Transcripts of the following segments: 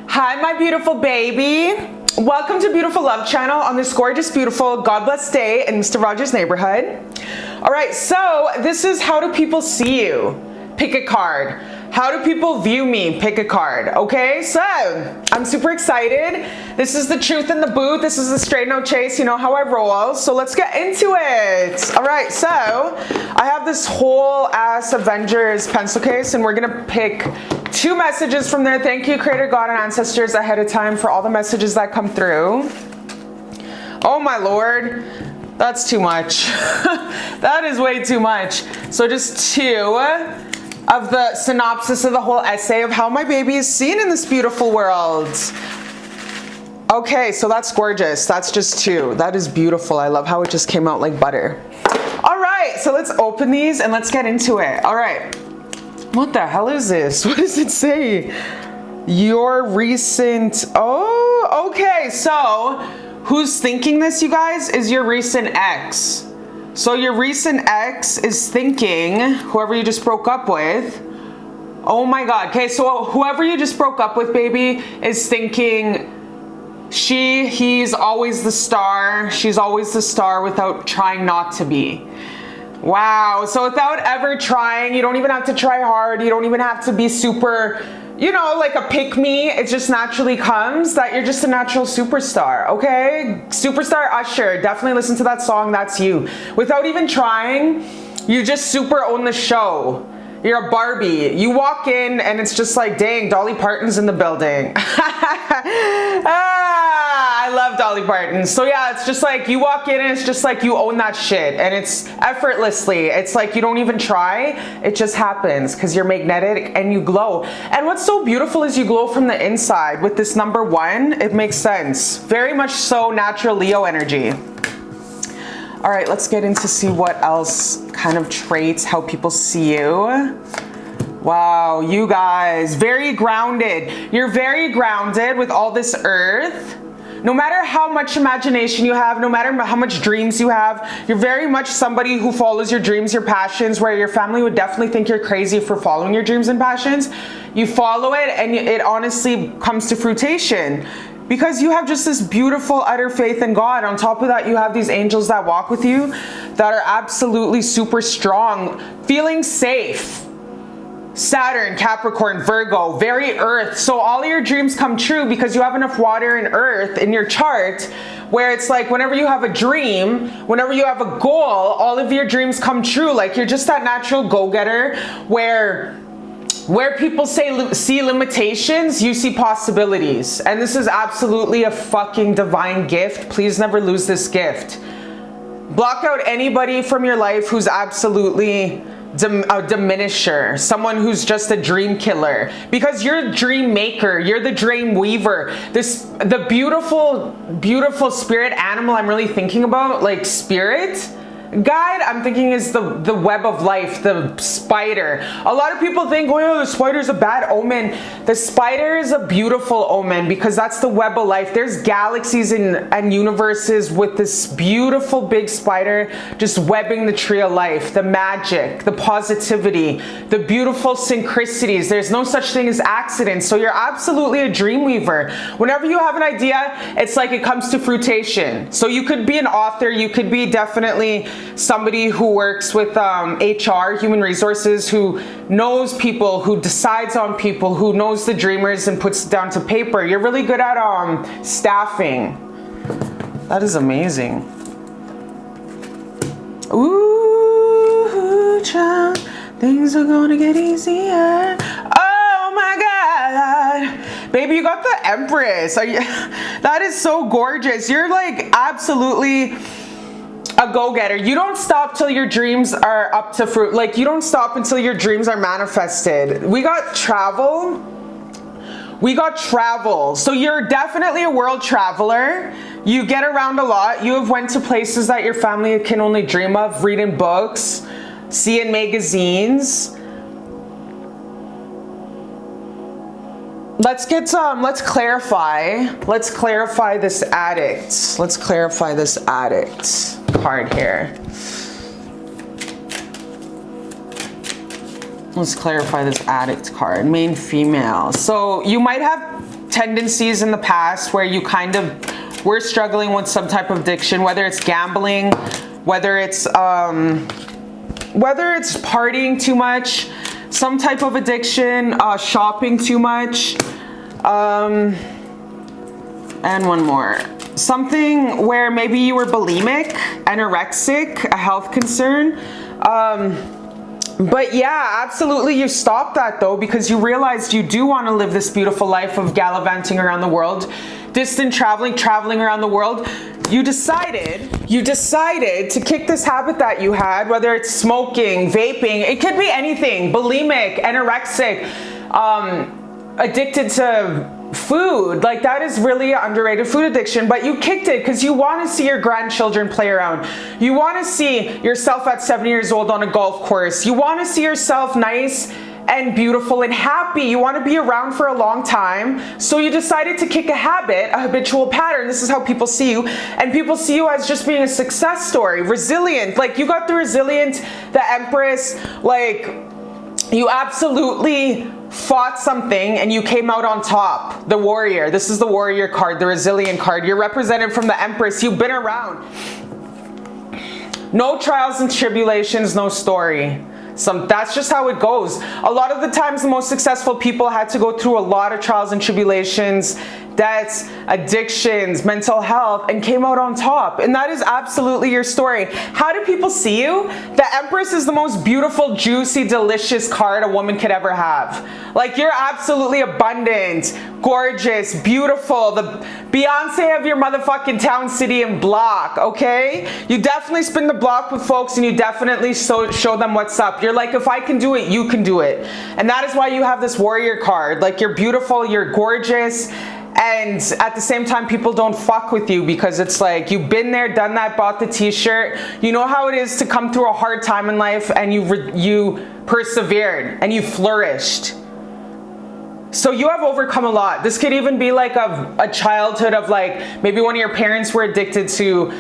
Hi, my beautiful baby. Welcome to Beautiful Love Channel on this gorgeous, beautiful, God bless day in Mr. Rogers' neighborhood. All right, so this is how do people see you? Pick a card. How do people view me? Pick a card. Okay, so I'm super excited. This is the truth in the booth. This is the straight no chase. You know how I roll. So let's get into it. All right, so I have this whole ass Avengers pencil case, and we're gonna pick 2 messages from there. Thank you, Creator God and ancestors ahead of time for all the messages that come through. Oh my Lord, that's too much. That is way too much. So just 2 of the synopsis of the whole essay of how my baby is seen in this beautiful world. Okay, so that's gorgeous. That's just 2. That is beautiful. I love how it just came out like butter. All right, so let's open these and let's get into it. All right. What the hell is this? What does it say? Your recent... Oh, okay. So who's thinking this, you guys, is your recent ex. So your recent ex is thinking, whoever you just broke up with, oh my God. Okay, so whoever you just broke up with, baby, is thinking he's always the star. She's always the star without trying not to be. Wow, so without ever trying, you don't even have to try hard. You don't even have to be super, you know, like a pick me. It just naturally comes that you're just a natural superstar, okay? Superstar Usher, definitely listen to that song, that's you. Without even trying, you just super own the show. You're a Barbie. You walk in and it's just like, dang, Dolly Parton's in the building. I love Dolly Parton. So yeah, it's just like you walk in and it's just like you own that shit, and it's effortlessly. It's like you don't even try. It just happens because you're magnetic and you glow. And what's so beautiful is you glow from the inside. With this number 1, it makes sense. Very much so natural Leo energy. All right, let's get into see what else kind of traits, how people see you. Wow, you guys, very grounded. You're very grounded with all this earth. No matter how much imagination you have, no matter how much dreams you have, you're very much somebody who follows your dreams, your passions, where your family would definitely think you're crazy for following your dreams and passions. You follow it and it honestly comes to fruition. Because you have just this beautiful utter faith in God. On top of that, you have these angels that walk with you that are absolutely super strong, feeling safe. Saturn, Capricorn, Virgo, very earth. So all of your dreams come true because you have enough water and earth in your chart where it's like whenever you have a dream, whenever you have a goal, all of your dreams come true. Like you're just that natural go-getter where people see limitations, you see possibilities. And this is absolutely a fucking divine gift. Please never lose this gift. Block out anybody from your life who's absolutely a diminisher, someone who's just a dream killer, because you're a dream maker, you're the dream weaver. The beautiful spirit animal I'm really thinking about, like spirit guide, I'm thinking is the web of life, the spider. A lot of people think, oh yeah, the spider's a bad omen. The spider is a beautiful omen because that's the web of life. There's galaxies and universes with this beautiful big spider just webbing the tree of life, the magic, the positivity, the beautiful synchronicities. There's no such thing as accidents. So you're absolutely a dream weaver. Whenever you have an idea, it's like it comes to fruition. So you could be an author, you could be definitely somebody who works with HR, human resources, who knows people, who decides on people, who knows the dreamers and puts it down to paper. You're really good at staffing. That is amazing. Ooh, child, things are gonna get easier. Oh my God. Baby, you got the Empress. That is so gorgeous. You're like absolutely a go-getter. You don't stop till your dreams are up to fruit. Like you don't stop until your dreams are manifested. We got travel. So you're definitely a world traveler. You get around a lot. You have went to places that your family can only dream of, reading books, see in magazines. Let's clarify this addict. Let's clarify this addict card here. Let's clarify this addict card. Main female. So you might have tendencies in the past where you kind of were struggling with some type of addiction, whether it's gambling, whether it's partying too much, some type of addiction, shopping too much, and one more. Something where maybe you were bulimic, anorexic, a health concern. But yeah, absolutely you stopped that though, because you realized you do want to live this beautiful life of gallivanting around the world, distant traveling around the world. You decided to kick this habit that you had, whether it's smoking, vaping, it could be anything, bulimic, anorexic, addicted to food. Like, that is really an underrated food addiction, but you kicked it because you want to see your grandchildren play around. You want to see yourself at 7 years old on a golf course. You want to see yourself nice and beautiful and happy. You want to be around for a long time. So you decided to kick a habit, a habitual pattern. This is how people see you. And people see you as just being a success story, resilient. Like, you got the resilient, the empress, like, you absolutely fought something and you came out on top. The warrior. This is the warrior card, the resilient card. You're represented from the empress. You've been around. No trials and tribulations, no story. That's just how it goes. A lot of the times the most successful people had to go through a lot of trials and tribulations, debts, addictions, mental health, and came out on top. And that is absolutely your story. How do people see you? The Empress is the most beautiful, juicy, delicious card a woman could ever have. Like, you're absolutely abundant, gorgeous, beautiful, the Beyonce of your motherfucking town, city, and block, okay? You definitely spin the block with folks and you definitely show them what's up. You're like, if I can do it, you can do it. And that is why you have this warrior card. Like, you're beautiful, you're gorgeous, and at the same time, people don't fuck with you because it's like, you've been there, done that, bought the t-shirt. You know how it is to come through a hard time in life and you persevered and you flourished. So you have overcome a lot. This could even be like a childhood of, like, maybe one of your parents were addicted to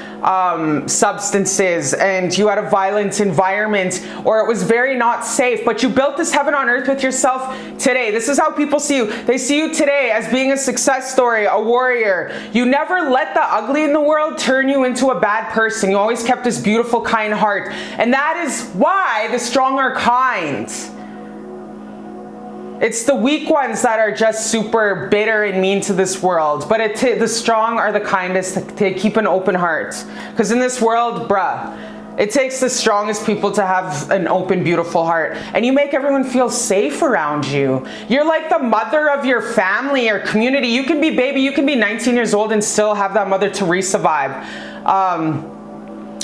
substances and you had a violent environment, or it was very not safe, but you built this heaven on earth with yourself today. This is how people see you. They see you today as being a success story, a warrior. You never let the ugly in the world turn you into a bad person. You always kept this beautiful, kind heart. And that is why the strong are kind. It's the weak ones that are just super bitter and mean to this world. But the strong are the kindest. They keep an open heart. Because in this world, bruh, it takes the strongest people to have an open, beautiful heart. And you make everyone feel safe around you. You're like the mother of your family or community. You can be, baby, you can be 19 years old and still have that Mother Teresa vibe.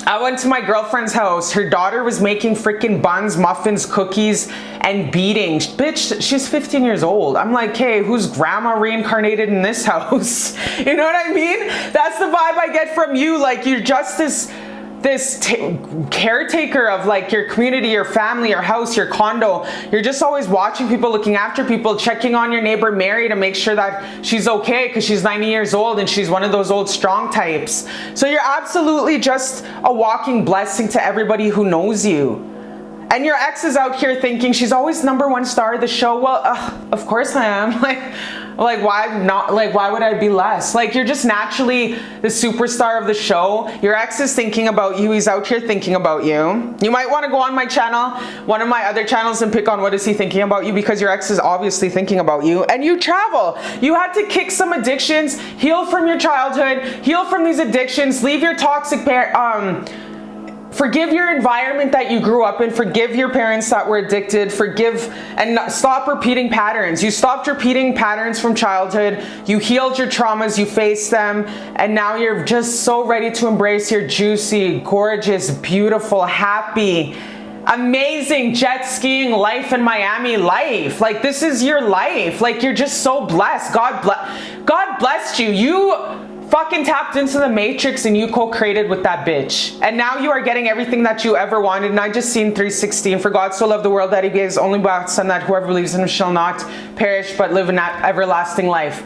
I went to my girlfriend's house. Her daughter was making freaking buns, muffins, cookies, and beating. Bitch, she's 15 years old. I'm like, hey, who's grandma reincarnated in this house? You know what I mean? That's the vibe I get from you. Like, you're just this caretaker of, like, your community, your family, your house, your condo. You're just always watching people, looking after people, checking on your neighbor Mary to make sure that she's okay because she's 90 years old and she's one of those old strong types. So you're absolutely just a walking blessing to everybody who knows you. And your ex is out here thinking she's always #1 star of the show. Well, of course I am. Like, why not? Like, why would I be less? Like, you're just naturally the superstar of the show. Your ex is thinking about you. He's out here thinking about you. You might want to go on my channel, one of my other channels, and pick on what is he thinking about you, because your ex is obviously thinking about you. And you travel. You had to kick some addictions, heal from your childhood, heal from these addictions, leave your toxic forgive your environment that you grew up in, forgive your parents that were addicted, forgive and stop repeating patterns. You stopped repeating patterns from childhood, you healed your traumas, you faced them, and now you're just so ready to embrace your juicy, gorgeous, beautiful, happy, amazing jet skiing life in Miami life. Like, this is your life. Like, you're just so blessed. God blessed you. You fucking tapped into the matrix and you co-created with that bitch. And now you are getting everything that you ever wanted. And I just seen 3:16. For God so loved the world that he gave his only begotten son, that whoever believes in him shall not perish but live in that everlasting life.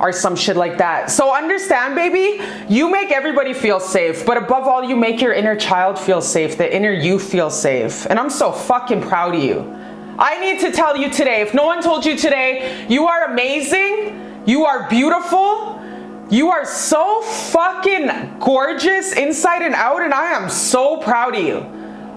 Or some shit like that. So understand, baby, you make everybody feel safe, but above all, you make your inner child feel safe, the inner you feel safe. And I'm so fucking proud of you. I need to tell you today, if no one told you today, you are amazing, you are beautiful, you are so fucking gorgeous inside and out, and I am so proud of you.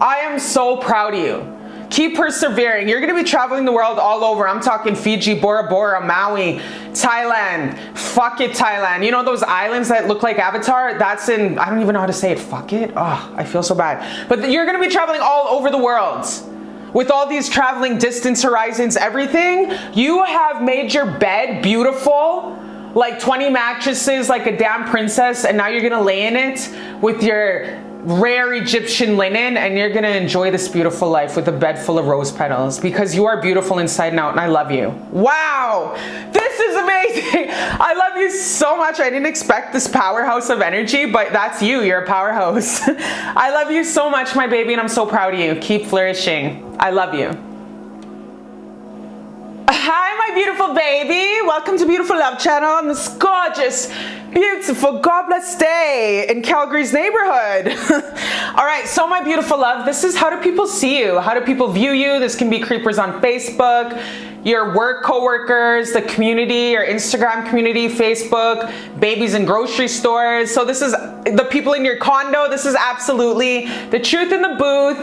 I am so proud of you. Keep persevering. You're gonna be traveling the world all over. I'm talking Fiji, Bora Bora, Maui, Thailand. Fuck it, Thailand. You know those islands that look like Avatar? That's in, I don't even know how to say it. Fuck it. Oh, I feel so bad. But you're gonna be traveling all over the world. With all these traveling distance horizons, everything, you have made your bed beautiful, like 20 mattresses, like a damn princess, and now you're gonna lay in it with your rare Egyptian linen, and you're gonna enjoy this beautiful life with a bed full of rose petals, because you are beautiful inside and out, and I love you. Wow, this is amazing. I love you so much. I didn't expect this powerhouse of energy, but that's you. You're a powerhouse. I love you so much, my baby, and I'm so proud of you. Keep flourishing. I love you. Hi, my beautiful baby. Welcome to Beautiful Love Channel on this gorgeous, beautiful, God bless day in Calgary's neighborhood. All right, so my beautiful love, this is how do people see you? How do people view you? This can be creepers on Facebook, your work coworkers, the community, your Instagram community, Facebook, babies in grocery stores. So this is the people in your condo. This is absolutely the truth in the booth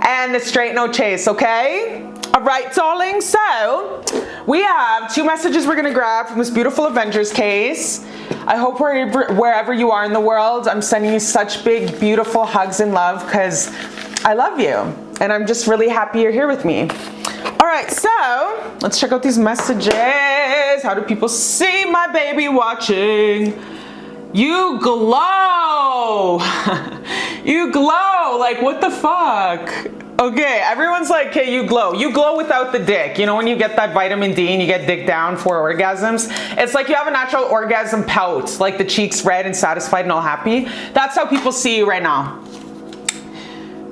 and the straight no chase, okay? All right, darling, so we have 2 messages we're gonna grab from this beautiful Avengers case. I hope wherever you are in the world, I'm sending you such big, beautiful hugs and love, because I love you. And I'm just really happy you're here with me. All right, so let's check out these messages. How do people see my baby watching? You glow. You glow, like what the fuck? Okay, everyone's like, hey, you glow. You glow without the dick. You know when you get that vitamin D and you get dick down for orgasms? It's like you have a natural orgasm pout, like the cheeks red and satisfied and all happy. That's how people see you right now.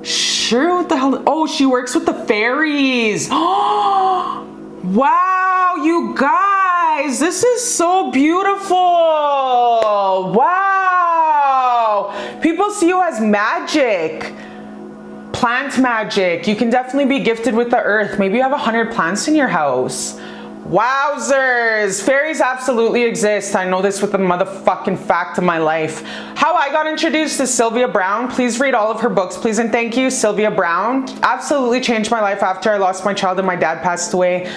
Sure, what the hell? Oh, she works with the fairies. Oh, wow, you guys, this is so beautiful. Wow. People see you as magic. Plant magic. You can definitely be gifted with the earth. Maybe you have 100 plants in your house. Wowzers. Fairies absolutely exist. I know this with the motherfucking fact of my life. How I got introduced to Sylvia Browne. Please read all of her books, please and thank you. Sylvia Browne absolutely changed my life after I lost my child and my dad passed away.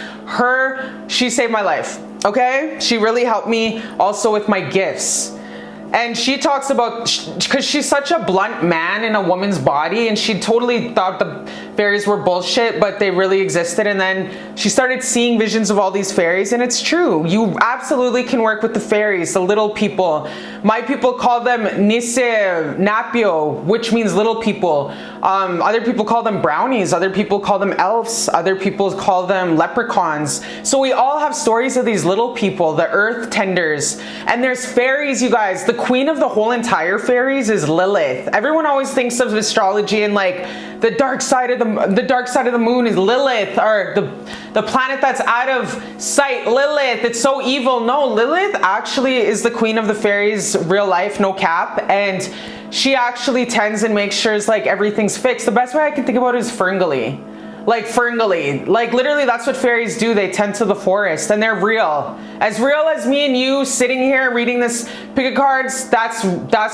She saved my life. Okay? She really helped me also with my gifts. And she talks about, because she's such a blunt man in a woman's body, and she totally thought the fairies were bullshit, but they really existed. And then she started seeing visions of all these fairies, and it's true. You absolutely can work with the fairies, the little people. My people call them Nisse Napio, which means little people. Other people call them brownies. Other people call them elves. Other people call them leprechauns. So we all have stories of these little people, the earth tenders. And there's fairies, you guys. The queen of the whole entire fairies is Lilith. Everyone always thinks of astrology and like the dark side of the moon is Lilith, or the planet that's out of sight, Lilith. It's so evil. No, Lilith actually is the queen of the fairies, real life, no cap, and she actually tends and makes sure like everything's fixed. The best way I can think about it is Ferngully. Like Ferngully, like literally that's what fairies do. They tend to the forest, and they're real as me and you sitting here reading this pick of cards. That's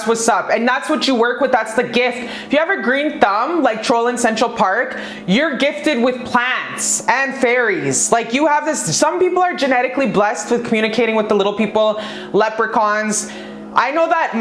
what's up, and that's what you work with. That's the gift. If you have a green thumb like Troll in Central Park, you're gifted with plants and fairies. Like you have this. Some people are genetically blessed with communicating with the little people, leprechauns. I know that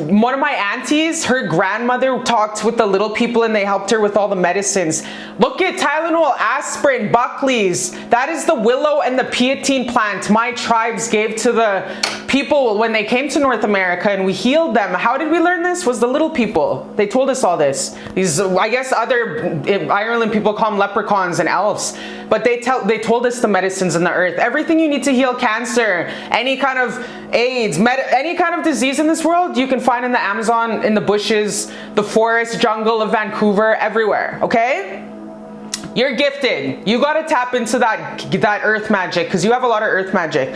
one of my aunties, her grandmother talked with the little people and they helped her with all the medicines. Look at Tylenol, aspirin, Buckley's. That is the willow and the pietine plant my tribes gave to the people when they came to North America, and we healed them. How did we learn this? Was the little people. They told us all this. These, I guess other Ireland people call them leprechauns and elves, but they told us the medicines in the earth. Everything you need to heal cancer, any kind of AIDS, any kind of disease in this world, you can find in the Amazon, in the bushes, the forest, jungle of Vancouver, everywhere, okay? You're gifted. You got to tap into that earth magic, because you have a lot of earth magic.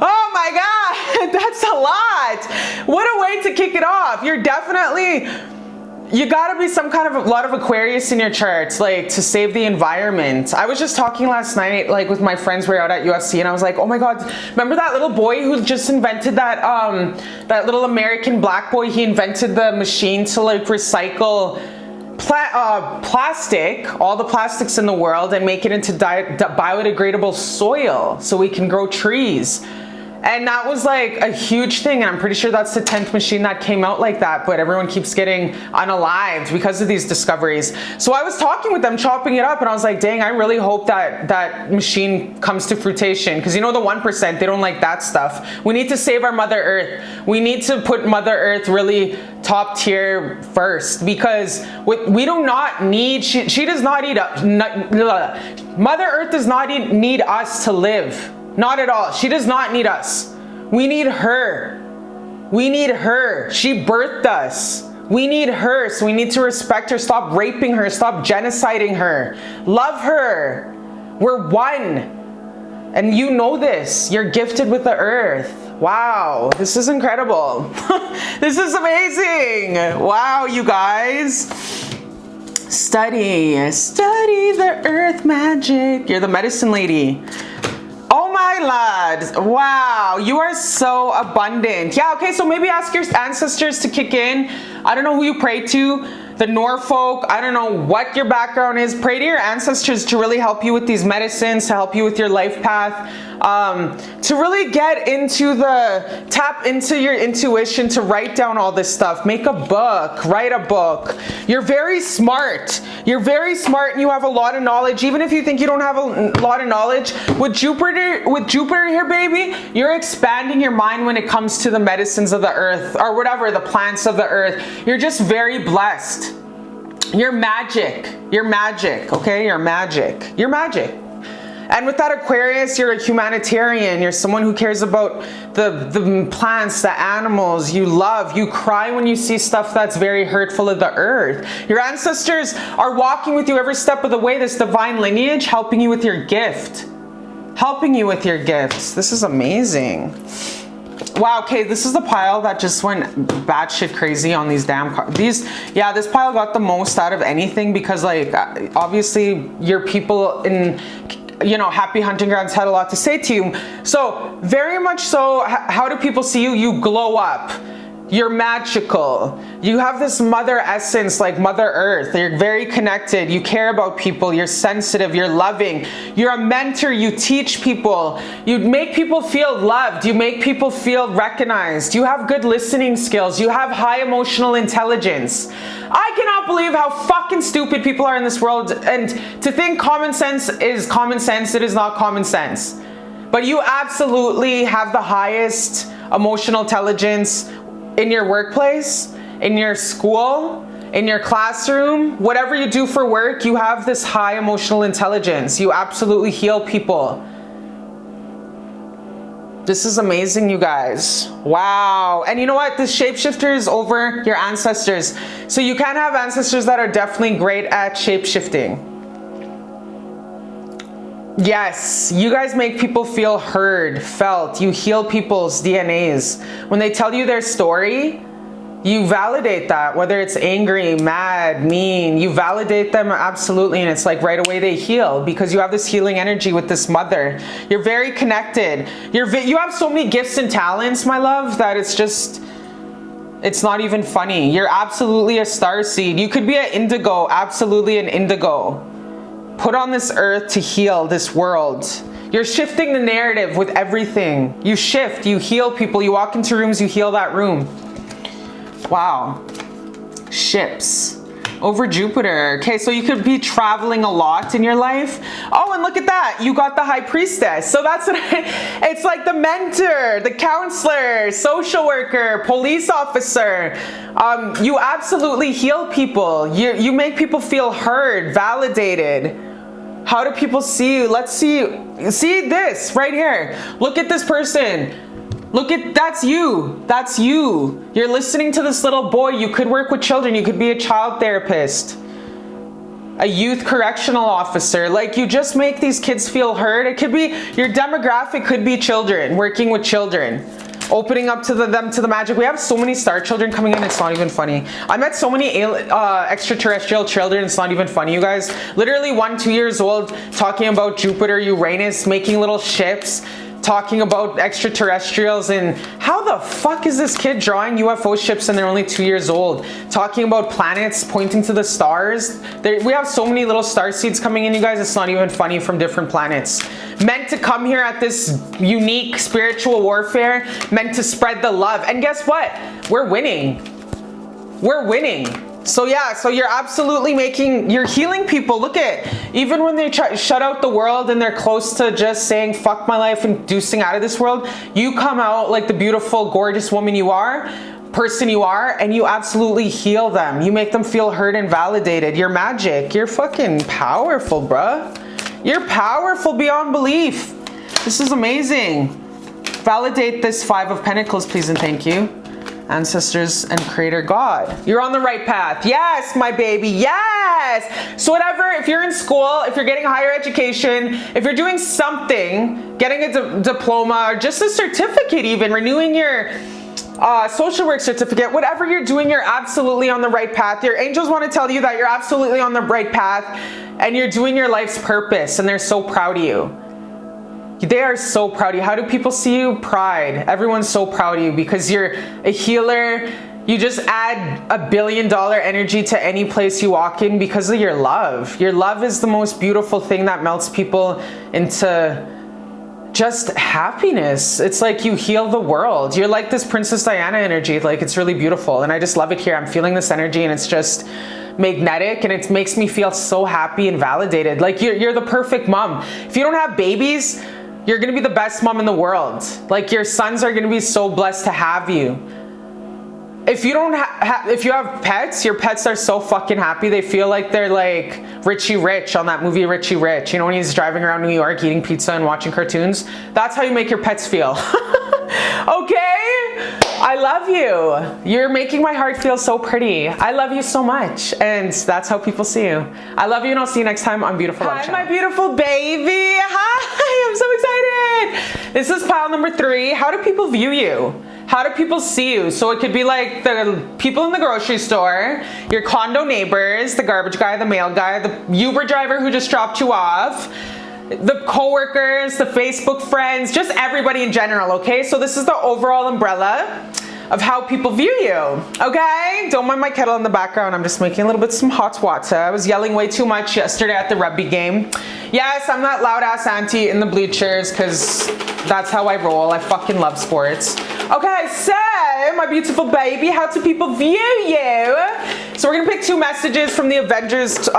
Oh my God, that's a lot. What a way to kick it off. You're definitely you gotta be some kind of a lot of Aquarius in your charts, like to save the environment. I was just talking last night, like with my friends, we were out at UFC, and I was like, oh my God, remember that little boy who just invented that, that little American black boy, he invented the machine to like recycle plastic, all the plastics in the world, and make it into biodegradable soil so we can grow trees. And that was like a huge thing, and I'm pretty sure that's the 10th machine that came out like that, but everyone keeps getting unalived because of these discoveries. So I was talking with them, chopping it up, and I was like, dang, I really hope that that machine comes to fruition, because you know the 1%, they don't like that stuff. We need to save our Mother Earth. We need to put Mother Earth really top tier first, because we do not need, she does not need, Mother Earth does not need us to live. Not at all. She does not need us. We need her. We need her. She birthed us. We need her, so we need to respect her, stop raping her, stop genociding her. Love her. We're one. And you know this. You're gifted with the earth. Wow, this is incredible. This is amazing. Wow, you guys. Study the earth magic. You're the medicine lady. Oh my lad, wow, you are so abundant. Yeah, okay, so maybe ask your ancestors to kick in. I don't know who you pray to, the Norfolk, I don't know what your background is. Pray to your ancestors to really help you with these medicines, to help you with your life path, to really get into tap into your intuition, to write down all this stuff. Make a book, write a book. You're very smart. You're very smart, and you have a lot of knowledge. Even if you think you don't have a lot of knowledge, with Jupiter here, baby, you're expanding your mind when it comes to the medicines of the earth, or whatever, the plants of the earth. You're just very blessed. You're magic. You're magic, okay? You're magic. You're magic. And with that Aquarius, you're a humanitarian. You're someone who cares about the plants, the animals. You love, you cry when you see stuff that's very hurtful of the earth. Your ancestors are walking with you every step of the way, this divine lineage, helping you with your gift. Helping you with your gifts. This is amazing. Wow, okay, this is the pile that just went batshit crazy on these damn cards. Yeah, this pile got the most out of anything, because like, obviously your people in, you know, happy hunting grounds had a lot to say to you. So very much so, how do people see you? You glow up. You're magical. You have this mother essence, like Mother Earth. You're very connected. You care about people. You're sensitive. You're loving. You're a mentor. You teach people. You make people feel loved. You make people feel recognized. You have good listening skills. You have high emotional intelligence. I cannot believe how fucking stupid people are in this world. And to think common sense is common sense, it is not common sense. But you absolutely have the highest emotional intelligence in your workplace, in your school, in your classroom, whatever you do for work, you have this high emotional intelligence. You absolutely heal people. This is amazing, you guys. Wow. And you know what? This shapeshifter is over your ancestors. So you can have ancestors that are definitely great at shapeshifting. Yes, you guys make people feel heard, felt. You heal people's DNAs. When they tell you their story, you validate that, whether it's angry, mad, mean, you validate them absolutely, and it's like right away they heal, because you have this healing energy with this mother. You're very connected. You have so many gifts and talents, my love, that it's not even funny. You're absolutely a starseed. You could be an indigo, absolutely an indigo. Put on this earth to heal this world. You're shifting the narrative with everything. You shift, you heal people, you walk into rooms, you heal that room. Wow. Ships. Over Jupiter. Okay, so you could be traveling a lot in your life. Oh, and look at that. You got the High Priestess. So that's what it's like, the mentor, the counselor, social worker, police officer. You absolutely heal people. You make people feel heard, validated. How do people see you? Let's see this right here. Look at this person. Look at, that's you. That's you. You're listening to this little boy. You could work with children. You could be a child therapist, a youth correctional officer. Like, you just make these kids feel heard. It could be, your demographic could be children, working with children. opening up to them to the magic. We have so many star children coming in, it's not even funny. I met so many extraterrestrial children, it's not even funny, you guys. Literally 1-2 years old, talking about Jupiter, Uranus, making little ships, talking about extraterrestrials. And how the fuck is this kid drawing UFO ships and they're only 2 years old? Talking about planets, pointing to the stars. We have so many little star seeds coming in, you guys, it's not even funny, from different planets. Meant to come here at this unique spiritual warfare, meant to spread the love. And guess what? We're winning. We're winning. So yeah, so you're absolutely you're healing people. Look at, even when they shut out the world and they're close to just saying, fuck my life and deucing out of this world, you come out like the beautiful, gorgeous woman you are, person you are, and you absolutely heal them. You make them feel heard and validated. You're magic. You're fucking powerful, bruh. You're powerful beyond belief. This is amazing. Validate this 5 of Pentacles, please and thank you. Ancestors and Creator God. You're on the right path. Yes, my baby, yes! So whatever, if you're in school, if you're getting higher education, if you're doing something, getting a diploma, or just a certificate even, renewing your social work certificate, whatever you're doing, you're absolutely on the right path. Your angels want to tell you that you're absolutely on the right path and you're doing your life's purpose, and they're so proud of you. They are so proud of you. How do people see you? Pride. Everyone's so proud of you because you're a healer. You just add $1 billion energy to any place you walk in because of your love. Your love is the most beautiful thing that melts people into just happiness. It's like you heal the world. You're like this Princess Diana energy. Like, it's really beautiful. And I just love it here. I'm feeling this energy and it's just magnetic, and it makes me feel so happy and validated. Like, you're the perfect mom. If you don't have babies, you're gonna be the best mom in the world. Like, your sons are gonna be so blessed to have you. If you don't if you have pets, your pets are so fucking happy. They feel like they're like Richie Rich on that movie Richie Rich. You know, when he's driving around New York eating pizza and watching cartoons? That's how you make your pets feel. Okay? I love you. You're making my heart feel so pretty. I love you so much. And that's how people see you. I love you, and I'll see you next time on Beautiful Love Channel. Hi, my beautiful baby. Hi, I'm so excited. This is pile number 3. How do people view you? How do people see you? So it could be like the people in the grocery store, your condo neighbors, the garbage guy, the mail guy, the Uber driver who just dropped you off, the coworkers, the Facebook friends, just everybody in general, okay? So this is the overall umbrella of how people view you, okay? Don't mind my kettle in the background. I'm just making a little bit some hot water. I was yelling way too much yesterday at the rugby game. Yes, I'm that loud ass auntie in the bleachers because that's how I roll. I fucking love sports. Okay, so my beautiful baby, how do people view you? So we're gonna pick 2 messages from the Avengers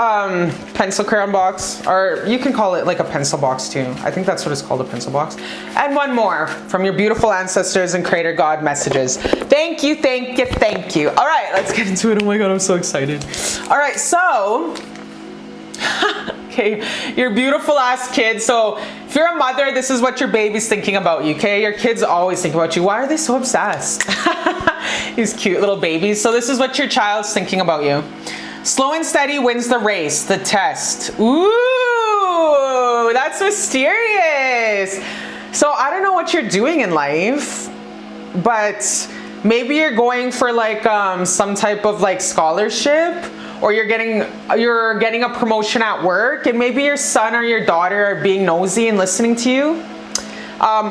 pencil crayon box, or you can call it like a pencil box too. I think that's what it's called, a pencil box. And 1 more from your beautiful ancestors and Creator God messages. Thank you, thank you, thank you. All right, let's get into it. Oh my God, I'm so excited. All right, so, okay, your beautiful ass kid. So if you're a mother, this is what your baby's thinking about you, okay? Your kids always think about you. Why are they so obsessed? These cute little babies. So this is what your child's thinking about you. Slow and steady wins the race, the test. Ooh, that's mysterious. So I don't know what you're doing in life, but maybe you're going for like some type of like scholarship, or you're getting a promotion at work, and maybe your son or your daughter are being nosy and listening to you,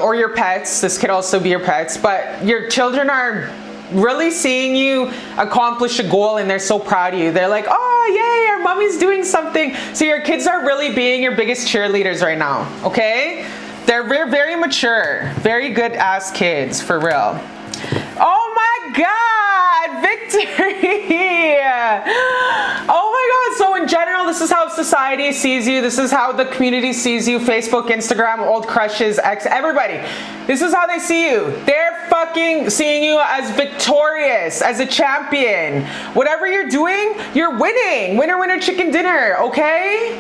or your pets. This could also be your pets, but your children are really seeing you accomplish a goal, and they're so proud of you. They're like, oh yay, our mommy's doing something. So your kids are really being your biggest cheerleaders right now, okay? They're very mature, very good ass kids, for real. Oh my God, victory! Oh my God, so in general, this is how society sees you. This is how the community sees you. Facebook, Instagram, old crushes, ex, everybody. This is how they see you. They're fucking seeing you as victorious, as a champion. Whatever you're doing, you're winning. Winner, winner, chicken dinner, okay?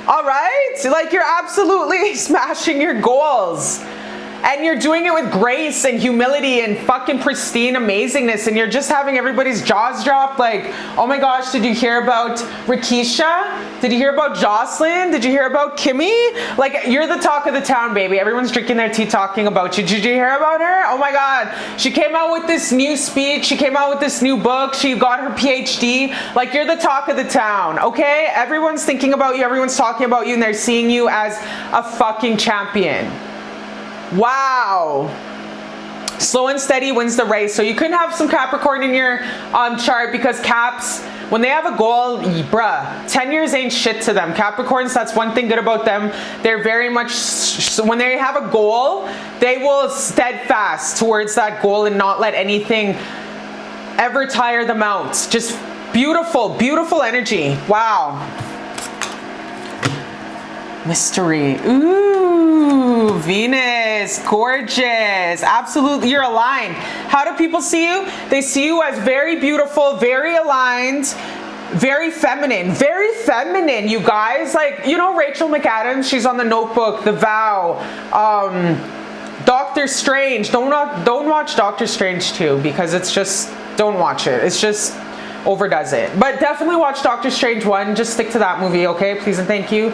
All right? Like, you're absolutely smashing your goals. And you're doing it with grace and humility and fucking pristine amazingness, and you're just having everybody's jaws drop like, oh my gosh, did you hear about Rikisha? Did you hear about Jocelyn? Did you hear about Kimmy? Like, you're the talk of the town, baby. Everyone's drinking their tea talking about you. Did you hear about her? Oh my God. She came out with this new speech. She came out with this new book. She got her PhD. Like, you're the talk of the town, okay? Everyone's thinking about you. Everyone's talking about you, and they're seeing you as a fucking champion. Wow. Slow and steady wins the race. So you couldn't have some Capricorn in your chart, because Caps, when they have a goal, bruh, 10 years ain't shit to them. Capricorns, that's one thing good about them. They're very much, when they have a goal, they will steadfast towards that goal and not let anything ever tire them out. Just beautiful, beautiful energy. Wow. Mystery. Ooh, Venus, gorgeous. Absolutely, you're aligned. How do people see you? They see you as very beautiful, very aligned, very feminine, you guys. Like, you know Rachel McAdams, she's on The Notebook, The Vow, Doctor Strange. Don't watch Doctor Strange 2, because it's just, don't watch it. It's just overdoes it. But definitely watch Doctor Strange 1. Just stick to that movie, okay? Please and thank you.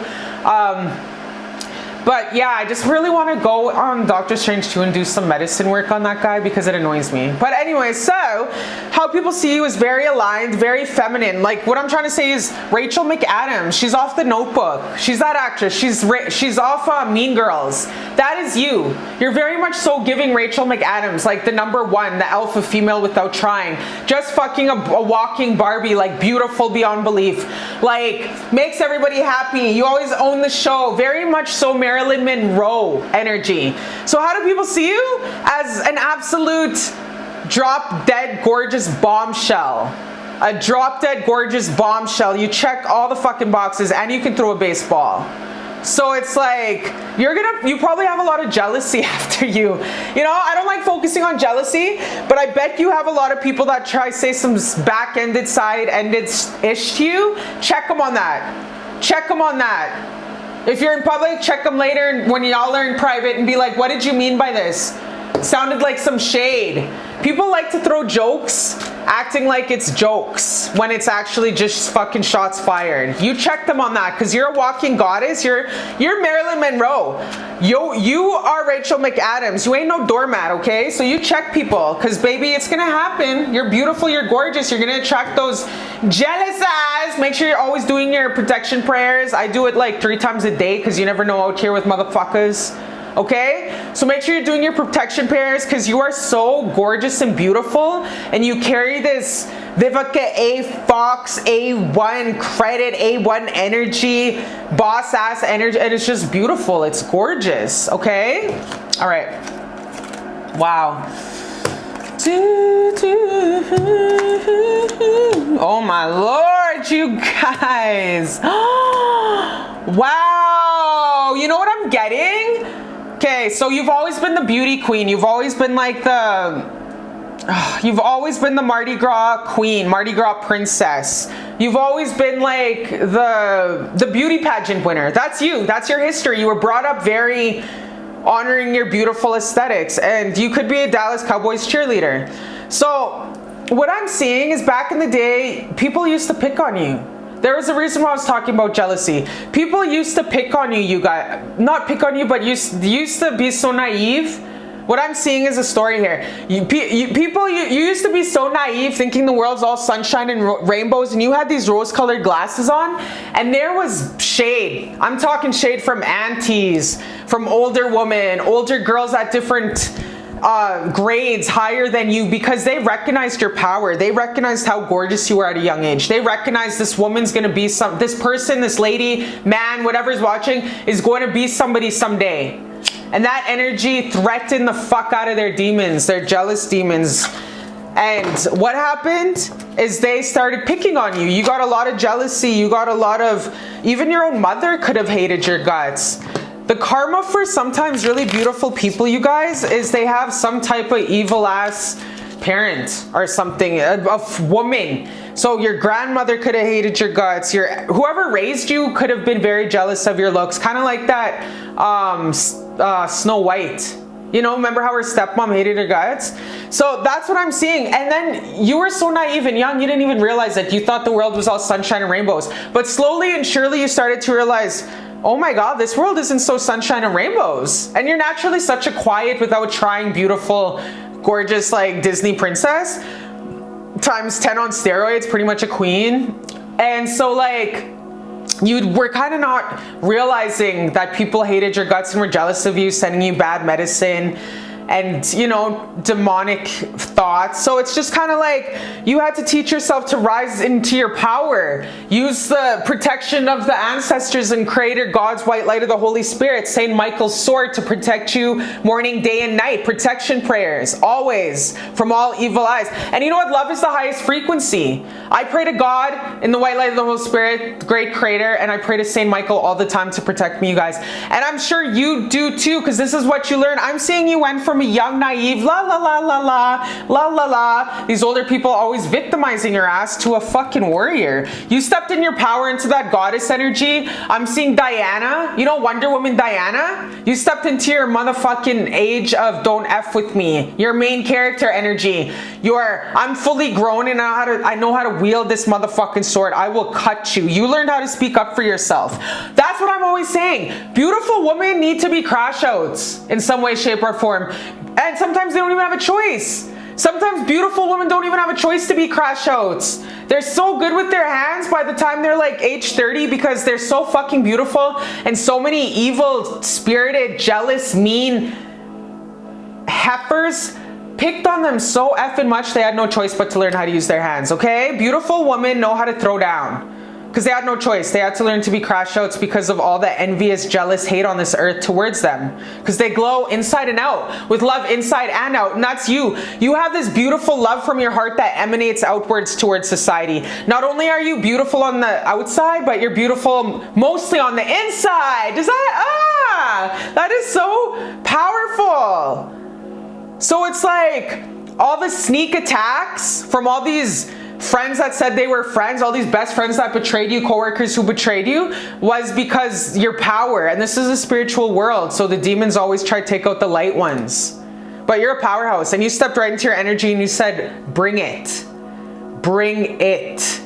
But yeah, I just really want to go on Doctor Strange 2 and do some medicine work on that guy, because it annoys me. But anyway, so how people see you is very aligned, very feminine. Like, what I'm trying to say is Rachel McAdams, she's off The Notebook. She's that actress. She's off Mean Girls. That is you. You're very much so giving Rachel McAdams, like the #1, the alpha female without trying. Just fucking a walking Barbie, like beautiful beyond belief. Like, makes everybody happy. You always own the show. Very much so Marilyn Monroe energy. So how do people see you? As an absolute drop dead gorgeous bombshell. A drop dead gorgeous bombshell. You check all the fucking boxes, and you can throw a baseball. So it's like, you probably have a lot of jealousy after you. You know, I don't like focusing on jealousy, but I bet you have a lot of people that try to say some back-ended, side-ended-ish to you. Check them on that. Check them on that. If you're in public, check them later when y'all are in private and be like, what did you mean by this? Sounded like some shade. People like to throw jokes, acting like it's jokes, when it's actually just fucking shots fired. You check them on that, because you're a walking goddess. You're Marilyn Monroe. You are Rachel McAdams. You ain't no doormat, okay? So you check people, because baby, it's gonna happen. You're beautiful, you're gorgeous. You're gonna attract those jealous eyes. Make sure you're always doing your protection prayers. I do it like 3 times a day, because you never know out here with motherfuckers. Okay, so make sure you're doing your protection prayers, because you are so gorgeous and beautiful, and you carry this Vivica A. Fox A1 credit, A1 energy, boss ass energy, and it's just beautiful. It's gorgeous. Okay, all right. Wow. Oh my Lord, you guys. Wow, you know what I'm getting? Okay, so you've always been the beauty queen. You've always been like you've always been the Mardi Gras queen, Mardi Gras princess. You've always been like the beauty pageant winner. That's you. That's your history. You were brought up very honoring your beautiful aesthetics, and you could be a Dallas Cowboys cheerleader. So what I'm seeing is, back in the day, people used to pick on you. There was a reason why I was talking about jealousy. People used to pick on you, you guys. Not pick on you, but used to be so naive. What I'm seeing is a story here. You used to be so naive, thinking the world's all sunshine and rainbows, and you had these rose-colored glasses on, and there was shade. I'm talking shade from aunties, from older women, older girls at different grades higher than you, because they recognized your power. They recognized how gorgeous you were at a young age. They recognized this woman's gonna be this person, this lady, man, whatever's watching, is going to be somebody someday. And that energy threatened the fuck out of their demons, their jealous demons. And what happened is they started picking on you. You got a lot of jealousy. You got a lot of, even your own mother could have hated your guts. The karma for sometimes really beautiful people, you guys, is they have some type of evil ass parent or something, a woman. So your grandmother could have hated your guts. Whoever raised you could have been very jealous of your looks. Kind of like that Snow White. You know, remember how her stepmom hated her guts? So that's what I'm seeing. And then you were so naive and young, you didn't even realize it. You thought the world was all sunshine and rainbows. But slowly and surely you started to realize, oh my God, this world isn't so sunshine and rainbows. And you're naturally such a quiet, without trying, beautiful, gorgeous, like Disney princess. Times 10 on steroids, pretty much a queen. And so like, you were kind of not realizing that people hated your guts and were jealous of you, sending you bad medicine and, you know, demonic thoughts. So it's just kind of like you had to teach yourself to rise into your power. Use the protection of the ancestors and Creator God's white light of the Holy Spirit, Saint Michael's sword, to protect you morning, day, and night. Protection prayers, always, from all evil eyes. And you know what? Love is the highest frequency. I pray to God in the white light of the Holy Spirit, the great Creator, and I pray to Saint Michael all the time to protect me, you guys. And I'm sure you do too, because this is what you learn. I'm seeing you went from a young, naive, la la la la la, la la la, these older people always victimizing your ass, to a fucking warrior. You stepped in your power, into that goddess energy. I'm seeing Diana, you know, Wonder Woman Diana. You stepped into your motherfucking age of don't F with me, your main character energy. I'm fully grown and I know how to wield this motherfucking sword. I will cut you. You learned how to speak up for yourself. That's what I'm always saying. Beautiful women need to be crash outs in some way, shape, or form. And sometimes they don't even have a choice. Sometimes beautiful women don't even have a choice to be crash outs. They're so good with their hands by the time they're like age 30 because they're so fucking beautiful, and so many evil, spirited, jealous, mean heifers picked on them so effing much they had no choice but to learn how to use their hands, okay? Beautiful women know how to throw down because they had no choice. They had to learn to be crash outs because of all the envious, jealous hate on this earth towards them, because they glow inside and out with love inside and out. And that's you. You have this beautiful love from your heart that emanates outwards towards society. Not only are you beautiful on the outside, but you're beautiful mostly on the inside. That is so powerful. So it's like all the sneak attacks from all these friends that said they were friends, all these best friends that betrayed you, coworkers who betrayed you, was because your power. And this is a spiritual world, so the demons always try to take out the light ones. But you're a powerhouse, and you stepped right into your energy and you said, bring it. Bring it.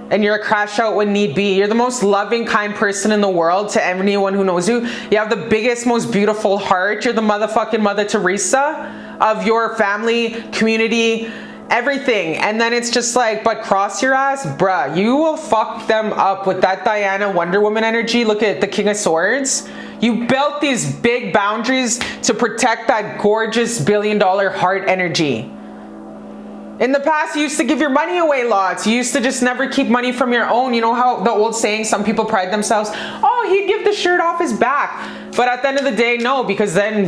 And you're a crash out when need be. You're the most loving, kind person in the world to anyone who knows you. You have the biggest, most beautiful heart. You're the motherfucking Mother Teresa of your family, community, everything. And then it's just like, but cross your ass, bruh, you will fuck them up with that Diana Wonder Woman energy. Look at the King of Swords. You built these big boundaries to protect that gorgeous billion-dollar heart energy. In the past, you used to give your money away lots. You used to just never keep money from your own. You know how the old saying, some people pride themselves, oh, he'd give the shirt off his back. But at the end of the day, no, because then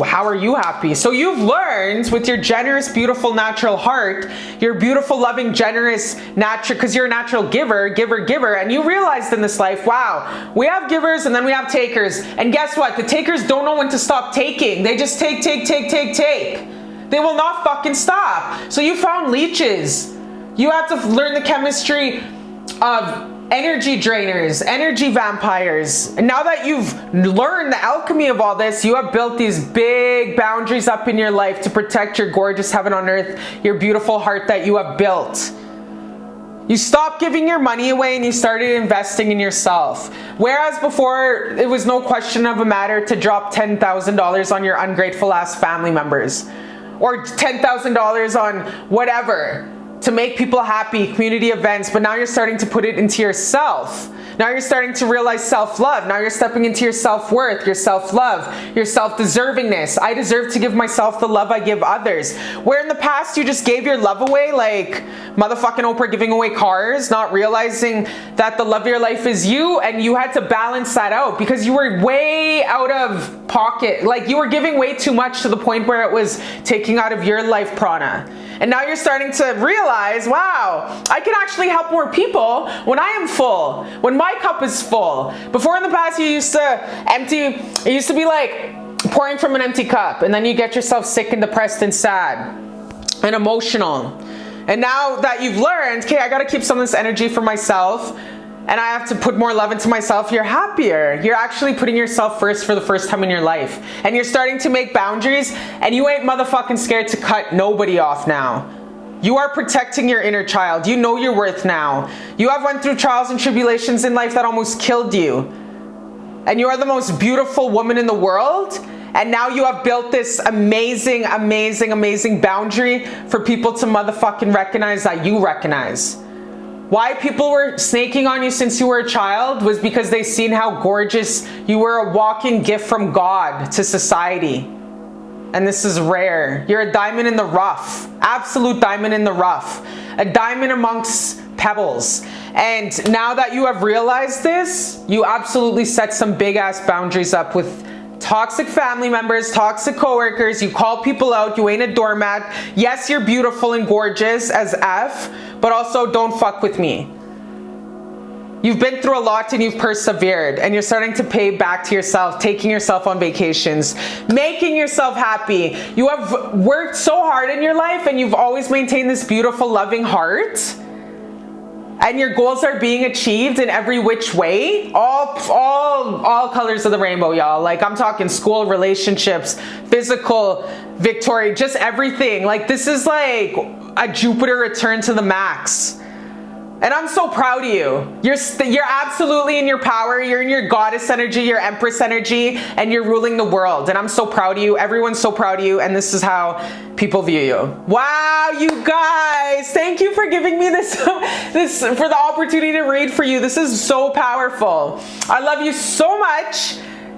how are you happy? So you've learned with your generous, beautiful, natural heart, your beautiful, loving, generous, natural, because you're a natural giver, giver, and you realized in this life, wow, we have givers and then we have takers. And guess what? The takers don't know when to stop taking. They just take. They will not fucking stop. So you found leeches. You have to learn the chemistry of energy drainers, energy vampires. And now that you've learned the alchemy of all this, you have built these big boundaries up in your life to protect your gorgeous heaven on earth, your beautiful heart that you have built. You stopped giving your money away and you started investing in yourself. Whereas before, it was no question of a matter to drop $10,000 on your ungrateful ass family members. Or $10,000 on whatever to make people happy, community events, but now you're starting to put it into yourself. Now you're starting to realize self-love. Now you're stepping into your self-worth, your self-love, your self-deservingness. I deserve to give myself the love I give others. Where in the past you just gave your love away like motherfucking Oprah giving away cars, not realizing that the love of your life is you, and you had to balance that out because you were way out of pocket. Like you were giving way too much to the point where it was taking out of your life prana. And now you're starting to realize, wow, I can actually help more people when I am full, when my cup is full. Before in the past, you used to it used to be like pouring from an empty cup, and then you get yourself sick and depressed and sad and emotional. And now that you've learned, okay, I gotta keep some of this energy for myself, and I have to put more love into myself, you're happier. You're actually putting yourself first for the first time in your life. And you're starting to make boundaries, and you ain't motherfucking scared to cut nobody off now. You are protecting your inner child. You know your worth now. You have went through trials and tribulations in life that almost killed you. And you are the most beautiful woman in the world. And now you have built this amazing, amazing, amazing boundary for people to motherfucking recognize that you recognize. Why people were snaking on you since you were a child was because they seen how gorgeous you were, a walking gift from God to society. And this is rare. You're a diamond in the rough. Absolute diamond in the rough. A diamond amongst pebbles. And now that you have realized this, you absolutely set some big ass boundaries up with toxic family members, toxic coworkers. You call people out. You ain't a doormat. Yes, you're beautiful and gorgeous as F, but also don't fuck with me. You've been through a lot and you've persevered, and you're starting to pay back to yourself, taking yourself on vacations, making yourself happy. You have worked so hard in your life, and you've always maintained this beautiful, loving heart. And your goals are being achieved in every which way. All colors of the rainbow, y'all. Like, I'm talking school, relationships, physical victory, just everything. Like, this is like a Jupiter return to the max. And I'm so proud of you. You're absolutely in your power. You're in your goddess energy, your empress energy, and you're ruling the world. And I'm so proud of you. Everyone's so proud of you. And this is how people view you. Wow, you guys. Thank you for giving me this for the opportunity to read for you. This is so powerful. I love you so much.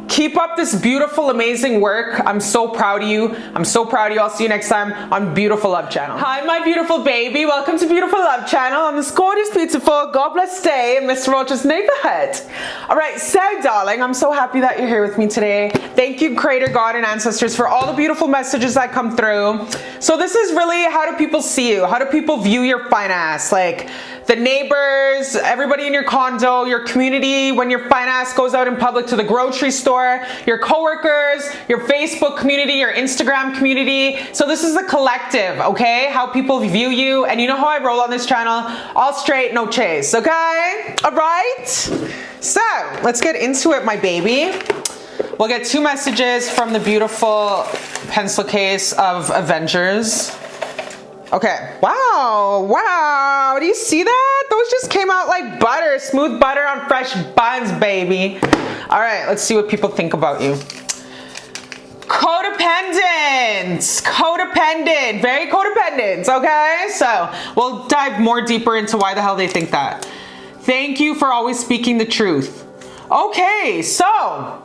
Keep up this beautiful, amazing work. I'm so proud of you. I'm so proud of you. I'll see you next time on Beautiful Love Channel. Hi, my beautiful baby. Welcome to Beautiful Love Channel. I'm this gorgeous, beautiful, God bless day in Mr. Roach's neighborhood. All right, so darling, I'm so happy that you're here with me today. Thank you, Creator, God, and ancestors for all the beautiful messages that come through. So this is really, how do people see you? How do people view your fine ass? Like, the neighbors, everybody in your condo, your community, when your fine ass goes out in public to the grocery store, your coworkers, your Facebook community, your Instagram community. So this is the collective, okay? How people view you. And you know how I roll on this channel? All straight, no chase, okay? All right? So let's get into it, my baby. We'll get 2 messages from the beautiful pencil case of Avengers. Okay, wow, do you see that? Those just came out like butter, smooth butter on fresh buns, baby. All right, let's see what people think about you. Codependent, very codependent, okay? So we'll dive more deeper into why the hell they think that. Thank you for always speaking the truth. Okay, so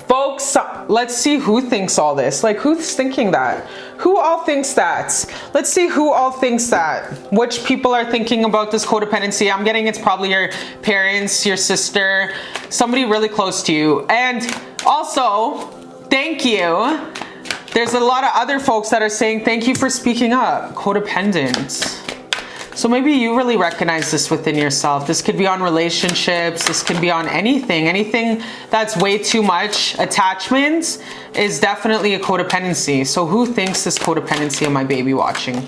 folks, let's see who thinks all this. Like, who's thinking that? Who all thinks that? Let's see who all thinks that. Which people are thinking about this codependency. I'm getting it's probably your parents, your sister, somebody really close to you. And also, thank you. There's a lot of other folks that are saying thank you for speaking up. Codependent. So maybe you really recognize this within yourself. This could be on relationships. This could be on anything. Anything that's way too much attachment is definitely a codependency. So who thinks this codependency of my baby watching?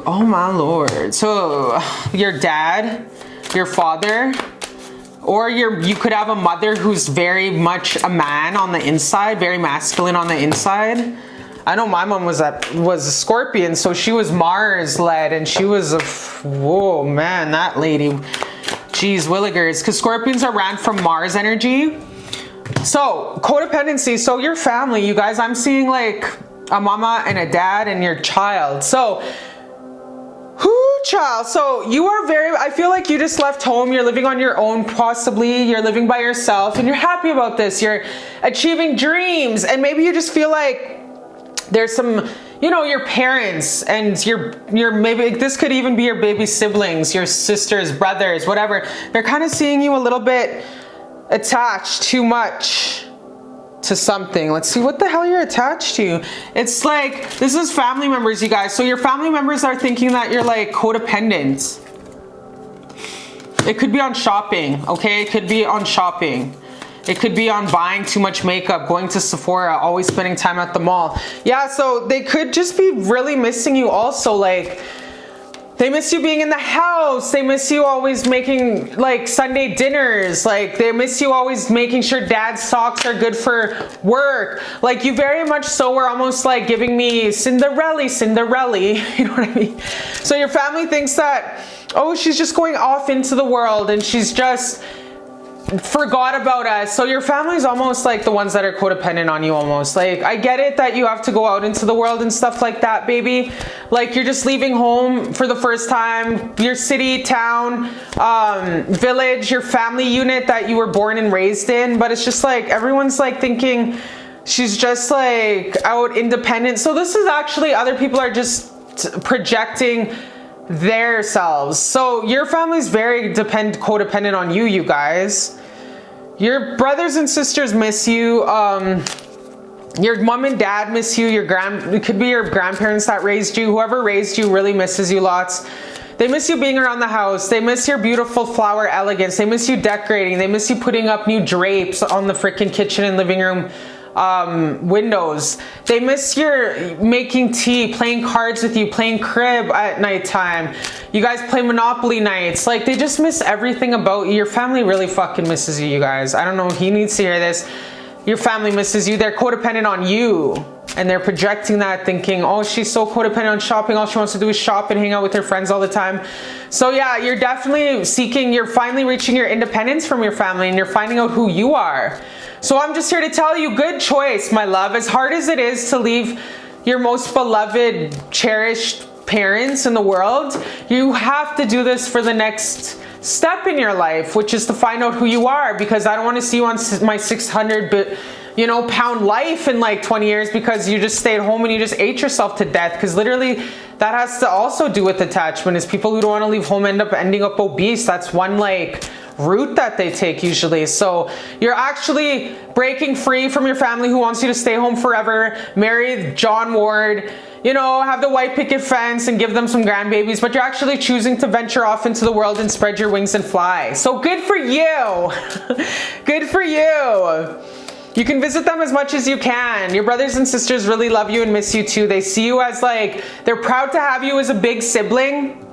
Oh my Lord. So your dad, your father, or you could have a mother who's very much a man on the inside, very masculine on the inside. I know my mom was a Scorpion, so she was Mars led, and she was whoa, man, that lady, geez, willigers, because Scorpions are ran from Mars energy. So codependency, so your family, you guys, I'm seeing like a mama and a dad and your child. So child, so you are very, I feel like you just left home, you're living on your own, possibly you're living by yourself, and you're happy about this, you're achieving dreams, and maybe you just feel like there's some, you know, your parents and your maybe this could even be your baby siblings, your sisters, brothers, whatever. They're kind of seeing you a little bit attached too much to something. Let's see what the hell you're attached to. It's like, this is family members, you guys. So your family members are thinking that you're like codependent. It could be on shopping, okay? It could be on shopping. It could be on buying too much makeup, going to Sephora, always spending time at the mall. Yeah, so they could just be really missing you also. Like, They miss you being in the house. They miss you always making like Sunday dinners. Like they miss you always making sure dad's socks are good for work. Like you very much so were almost like giving me Cinderella. You know what I mean? So your family thinks that, oh, she's just going off into the world and she's just forgot about us. So your family's almost like the ones that are codependent on you almost. Like I get it that you have to go out into the world and stuff like that, baby. Like you're just leaving home for the first time, your city, town, village, your family unit that you were born and raised in. But it's just like everyone's like thinking she's just like out independent. So this is actually other people are just projecting their selves. So your family's very codependent on you, you guys. Your brothers and sisters miss you. Your mom and dad miss you. It could be your grandparents that raised you. Whoever raised you really misses you lots. They miss you being around the house. They miss your beautiful flower elegance. They miss you decorating. They miss you putting up new drapes on the freaking kitchen and living room windows. They miss your making tea, playing cards with you, playing crib at nighttime. You guys play Monopoly nights. Like they just miss everything about you. Your family really fucking misses you, you guys. I don't know if he needs to hear this. Your family misses you. They're codependent on you. And they're projecting that thinking, oh, she's so codependent on shopping. All she wants to do is shop and hang out with her friends all the time. So yeah, you're definitely you're finally reaching your independence from your family and you're finding out who you are. So I'm just here to tell you, good choice, my love. As hard as it is to leave your most beloved, cherished parents in the world, you have to do this for the next step in your life, which is to find out who you are, because I don't want to see you on my 600 pound life in like 20 years because you just stayed home and you just ate yourself to death. Because literally that has to also do with attachment, is people who don't want to leave home ending up obese. That's one like route that they take usually. So you're actually breaking free from your family who wants you to stay home forever, marry John Ward, have the white picket fence and give them some grandbabies, but you're actually choosing to venture off into the world and spread your wings and fly. So good for you. Good for you. You can visit them as much as you can. Your brothers and sisters really love you and miss you too. They see you as like, they're proud to have you as a big sibling.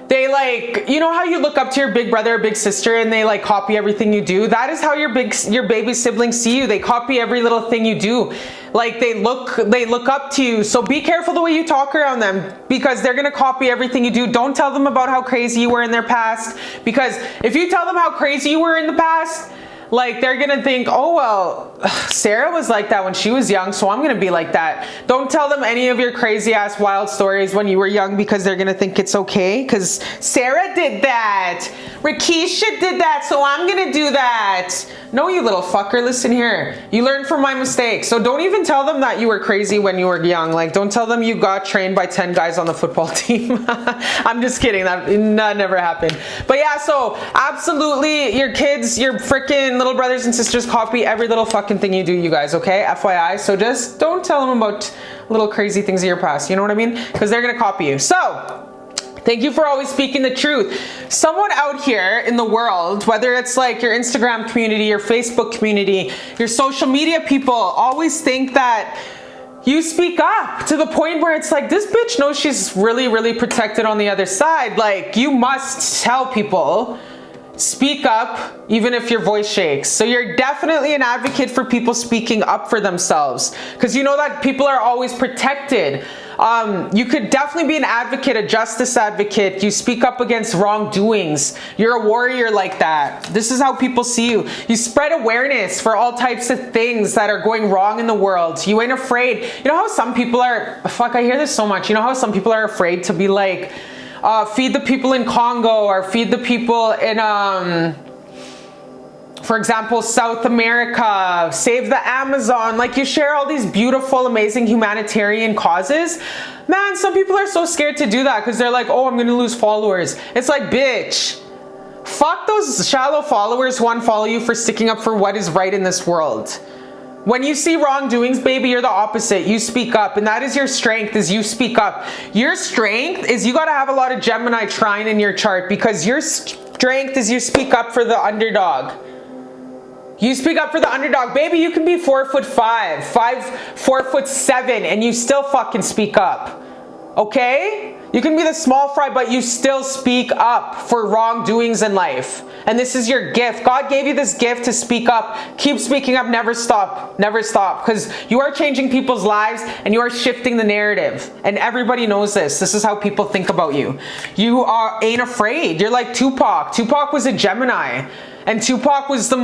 They like, how you look up to your big brother or big sister and they like copy everything you do? That is how your baby siblings see you. They copy every little thing you do. Like they look up to you. So be careful the way you talk around them, because they're gonna copy everything you do. Don't tell them about how crazy you were in their past, because if you tell them how crazy you were in the past, like they're gonna think, oh well, Sarah was like that when she was young, so I'm gonna be like that. Don't tell them any of your crazy ass wild stories when you were young, because they're gonna think it's okay because Sarah did that, Rakisha did that, so I'm gonna do that. No, you little fucker, listen here. You learned from my mistakes. So don't even tell them that you were crazy when you were young. Like don't tell them you got trained by 10 guys on the football team. I'm just kidding, that never happened. But yeah, so absolutely your kids, your freaking little brothers and sisters copy every little fucking thing you do, you guys, okay? FYI, so just don't tell them about little crazy things of your past, you know what I mean? Because they're gonna copy you. So thank you for always speaking the truth. Someone out here in the world, whether it's like your Instagram community, your Facebook community, your social media people, always think that you speak up to the point where it's like, this bitch knows she's really, really protected on the other side. Like you must tell people, speak up even if your voice shakes. So you're definitely an advocate for people speaking up for themselves, because you know that people are always protected. You could definitely be an advocate, a justice advocate. You speak up against wrongdoings. You're a warrior like that. This is how people see you. You spread awareness for all types of things that are going wrong in the world. You ain't afraid. You know how some people are, fuck, I hear this so much. You know how some people are afraid to be like, feed the people in Congo, or feed the people in, for example, South America, save the Amazon. Like you share all these beautiful, amazing humanitarian causes. Man, some people are so scared to do that because they're like, oh, I'm gonna lose followers. It's like, bitch, fuck those shallow followers who unfollow you for sticking up for what is right in this world. When you see wrongdoings, baby, you're the opposite. You speak up, and that is your strength, is you speak up. Your strength is you gotta have a lot of Gemini trine in your chart, because your strength is you speak up for the underdog. You speak up for the underdog. Baby, you can be 4'5", 4'7", and you still fucking speak up. Okay? You can be the small fry, but you still speak up for wrongdoings in life. And this is your gift. God gave you this gift to speak up. Keep speaking up. Never stop. Never stop. Because you are changing people's lives and you are shifting the narrative. And everybody knows this. This is how people think about you. You ain't afraid. You're like Tupac. Tupac was a Gemini. And Tupac was the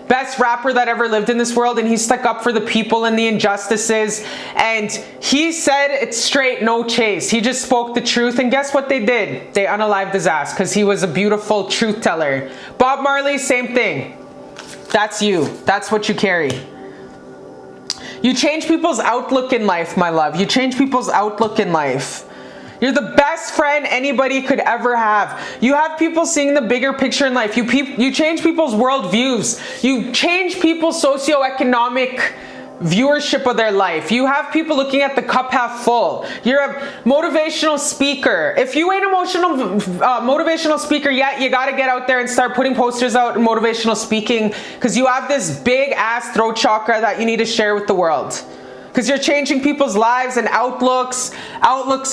best rapper that ever lived in this world, and he stuck up for the people and the injustices. And he said it's straight, no chase. He just spoke the truth, and guess what they did? They unalived his ass because he was a beautiful truth teller. Bob Marley, same thing. That's you. That's what you carry. You change people's outlook in life, my love. You change people's outlook in life. You're the best friend anybody could ever have. You have people seeing the bigger picture in life. You change people's worldviews. You change people's socioeconomic viewership of their life. You have people looking at the cup half full. You're a motivational speaker. If you ain't a motivational speaker yet, you got to get out there and start putting posters out in motivational speaking, because you have this big ass throat chakra that you need to share with the world. Because you're changing people's lives and outlooks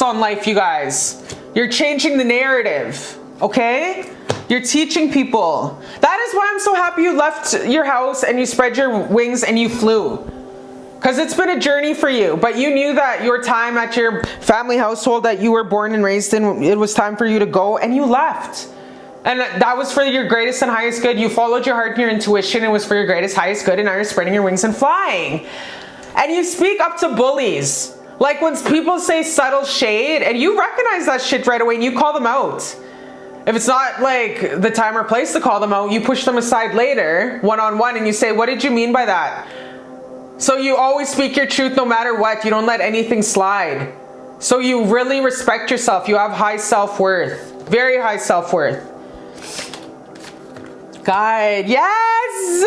on life, you guys. You're changing the narrative, okay? You're teaching people. That is why I'm so happy you left your house and you spread your wings and you flew. Because it's been a journey for you, but you knew that your time at your family household that you were born and raised in, it was time for you to go, and you left. And that was for your greatest and highest good. You followed your heart and your intuition. It was for your greatest, highest good, and now you're spreading your wings and flying. And you speak up to bullies. Like when people say subtle shade, and you recognize that shit right away and you call them out. If it's not like the time or place to call them out, you push them aside later, one-on-one, and you say, what did you mean by that? So you always speak your truth no matter what. You don't let anything slide. So you really respect yourself. You have high self-worth. Very high self-worth. Guide. Yes!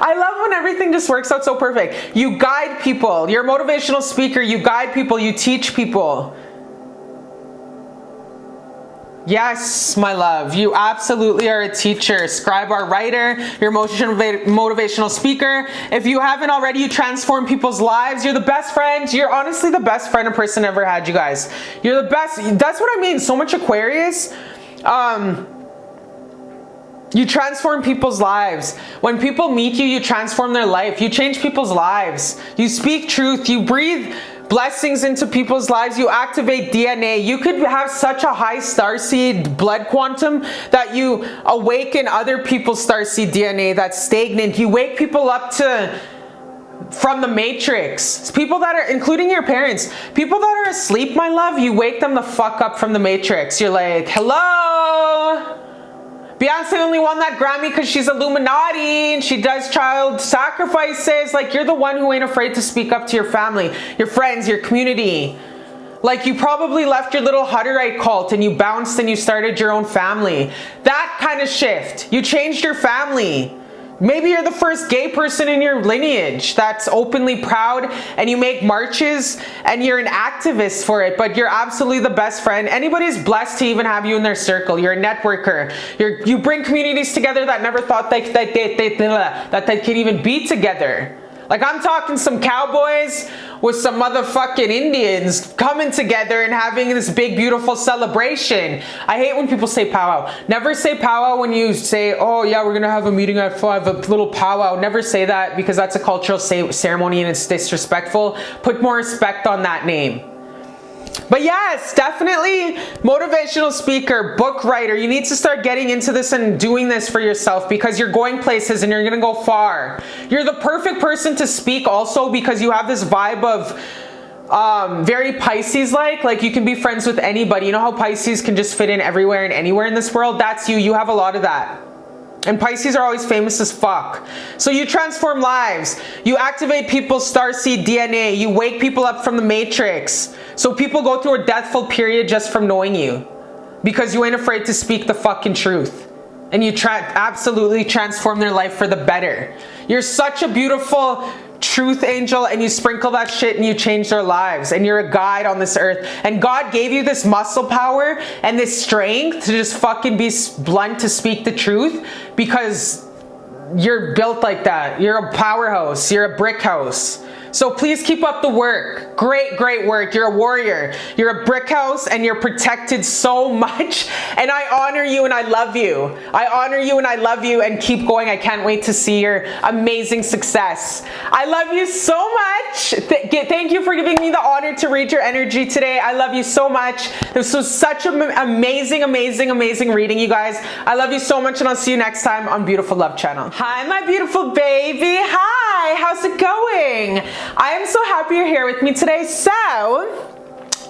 I love when everything just works out so perfect. You guide people. You're a motivational speaker. You guide people. You teach people. Yes, my love. You absolutely are a teacher. Scribe, our writer. You're a motivational speaker. If you haven't already, you transform people's lives. You're the best friend. You're honestly the best friend a person ever had, you guys. You're the best. That's what I mean. So much Aquarius. You transform people's lives. When people meet you, you transform their life. You change people's lives. You speak truth. You breathe blessings into people's lives. You activate DNA. You could have such a high starseed blood quantum that you awaken other people's starseed DNA that's stagnant. You wake people up from the matrix. People that are, including your parents, people that are asleep, my love, you wake them the fuck up from the matrix. You're like, hello? Beyonce only won that Grammy because she's Illuminati and she does child sacrifices. Like, you're the one who ain't afraid to speak up to your family, your friends, your community. Like, you probably left your little Hutterite cult and you bounced and you started your own family. That kind of shift. You changed your family. Maybe you're the first gay person in your lineage that's openly proud, and you make marches and you're an activist for it, but you're absolutely the best friend. Anybody's blessed to even have you in their circle. You're a networker. You bring communities together that never thought that they could even be together. Like, I'm talking some cowboys with some motherfucking Indians coming together and having this big, beautiful celebration. I hate when people say powwow. Never say powwow when you say, oh yeah, we're gonna have a meeting at 5, a little powwow. Never say that, because that's a cultural ceremony and it's disrespectful. Put more respect on that name. But yes, definitely motivational speaker, book writer. You need to start getting into this and doing this for yourself, because you're going places and you're going to go far. You're the perfect person to speak also, because you have this vibe of very Pisces-like. Like, you can be friends with anybody. You know how Pisces can just fit in everywhere and anywhere in this world? That's you. You have a lot of that. And Pisces are always famous as fuck. So you transform lives. You activate people's starseed DNA. You wake people up from the matrix. So people go through a deathful period just from knowing you, because you ain't afraid to speak the fucking truth. And you absolutely transform their life for the better. You're such a beautiful truth angel, and you sprinkle that shit and you change their lives, and you're a guide on this earth. And God gave you this muscle power and this strength to just fucking be blunt, to speak the truth, because you're built like that. You're a powerhouse. You're a brick house. So please keep up the work. great, great work. You're a warrior. You're a brick house and you're protected so much. And I honor you and I love you. I honor you and I love you, and keep going. I can't wait to see your amazing success. I love you so much. Thank you for giving me the honor to read your energy today. I love you so much. This was such an amazing, amazing, amazing reading, you guys. I love you so much, and I'll see you next time on Beautiful Love Channel. Hi, my beautiful baby. Hi, how's it going? I am so happy you're here with me today. So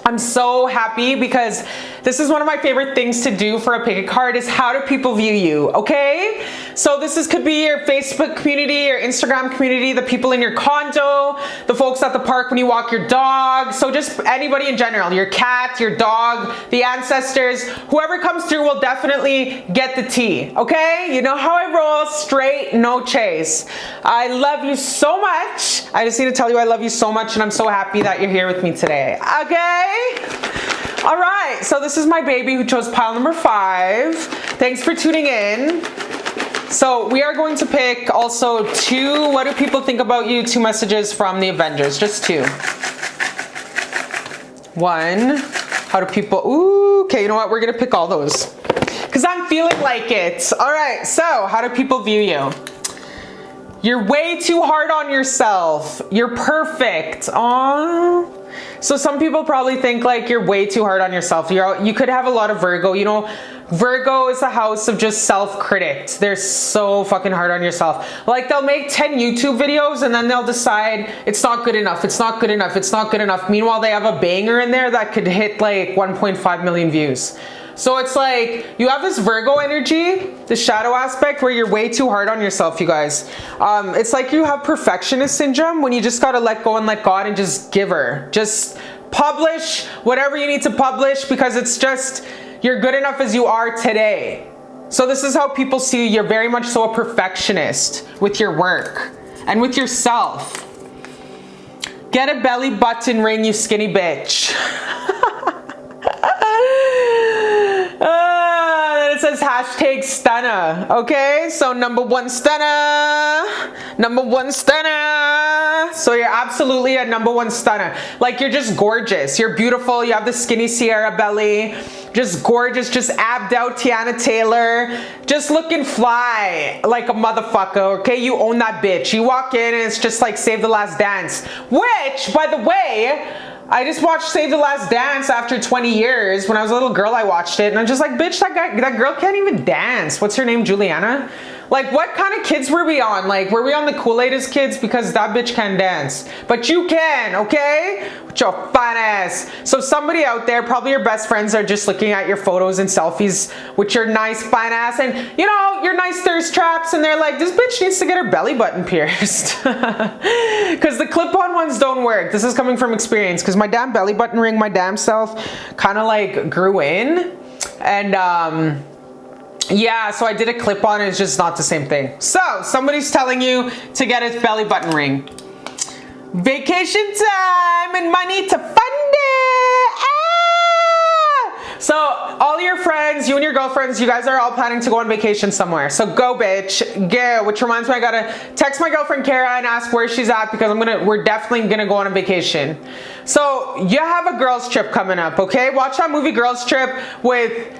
I'm so happy because this is one of my favorite things to do for a pick a card, is how do people view you, okay? So this could be your Facebook community, your Instagram community, the people in your condo, the folks at the park when you walk your dog. So just anybody in general, your cat, your dog, the ancestors, whoever comes through will definitely get the tea, okay? You know how I roll, straight, no chase. I love you so much. I just need to tell you I love you so much, and I'm so happy that you're here with me today, okay? All right, so this is my baby who chose pile number 5. Thanks for tuning in. So we are going to pick also 2, what do people think about you, 2 messages from the Avengers, just 2. 1, how do people, ooh, okay, you know what, we're gonna pick all those because I'm feeling like it. All right, so how do people view you? You're way too hard on yourself. You're perfect. Aww. So some people probably think like you're way too hard on yourself. You could have a lot of Virgo. You know, Virgo is a house of just self-critics. They're so fucking hard on yourself. Like they'll make 10 YouTube videos and then they'll decide it's not good enough. It's not good enough. It's not good enough. Meanwhile, they have a banger in there that could hit like 1.5 million views. So it's like you have this Virgo energy, the shadow aspect, where you're way too hard on yourself, you guys. It's like you have perfectionist syndrome when you just gotta let go and let God and just give her. Just publish whatever you need to publish because it's just, you're good enough as you are today. So this is how people see you. You're very much so a perfectionist with your work and with yourself. Get a belly button ring, you skinny bitch. It says hashtag stunner. Okay, so number 1 stunner, number 1 stunner. So you're absolutely a number 1 stunner. Like you're just gorgeous. You're beautiful. You have the skinny Sierra belly. Just gorgeous. Just abbed out Tiana Taylor. Just looking fly like a motherfucker. Okay, you own that bitch. You walk in and it's just like Save the Last Dance. Which, by the way, I just watched Save the Last Dance after 20 years. When I was a little girl, I watched it. And I'm just like, bitch, that girl can't even dance. What's her name? Juliana? Like, what kind of kids were we on? Like, were we on the Kool-Aid as kids? Because that bitch can dance. But you can, okay? With your fine ass. So somebody out there, probably your best friends, are just looking at your photos and selfies with your nice fine ass and, you know, your nice thirst traps. And they're like, this bitch needs to get her belly button pierced. Because the clip-on ones don't work. This is coming from experience. Because my damn belly button ring, my damn self, kind of like grew in. And, yeah, so I did a clip on, it's just not the same thing. So somebody's telling you to get a belly button ring. Vacation time and money to fund it. Ah! So all your friends, you and your girlfriends, you guys are all planning to go on vacation somewhere. So go, bitch, go. Which reminds me, I gotta text my girlfriend Kara and ask where she's at because we're definitely gonna go on a vacation. So you have a girls trip coming up, okay? Watch that movie Girls Trip with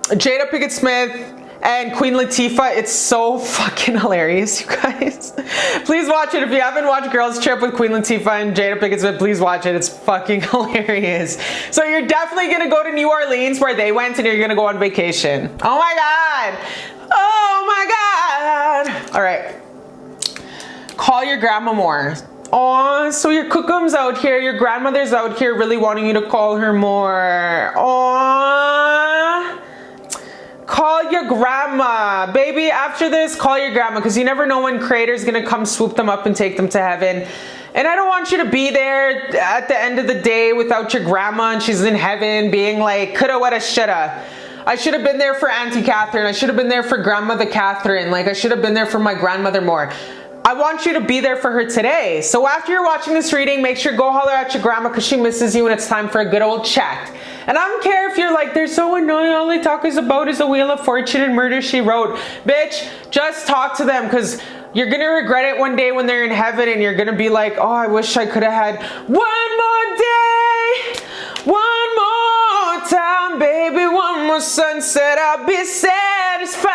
Jada Pinkett Smith and Queen Latifah. It's so fucking hilarious, you guys. Please watch it. If you haven't watched Girls Trip with Queen Latifah and Jada Pinkett Smith, please watch it. It's fucking hilarious. So you're definitely gonna go to New Orleans where they went and you're gonna go on vacation. Oh my God. Oh my God. All right. Call your grandma more. Oh, so your cookum's out here, your grandmother's out here really wanting you to call her more. Oh. Call your grandma. Baby, after this, call your grandma because you never know when Creator's gonna come swoop them up and take them to heaven. And I don't want you to be there at the end of the day without your grandma and she's in heaven being like, coulda, woulda, shoulda. I should have been there for Auntie Catherine. I should have been there for Grandmother Catherine. Like, I should have been there for my grandmother more. I want you to be there for her today. So after you're watching this reading, make sure go holler at your grandma because she misses you and it's time for a good old chat. And I don't care if you're like, they're so annoying, all they talk is about is a Wheel of Fortune and Murder, She Wrote. Bitch, just talk to them because you're gonna regret it one day when they're in heaven and you're gonna be like, oh, I wish I could have had one more sunset, I'll be satisfied.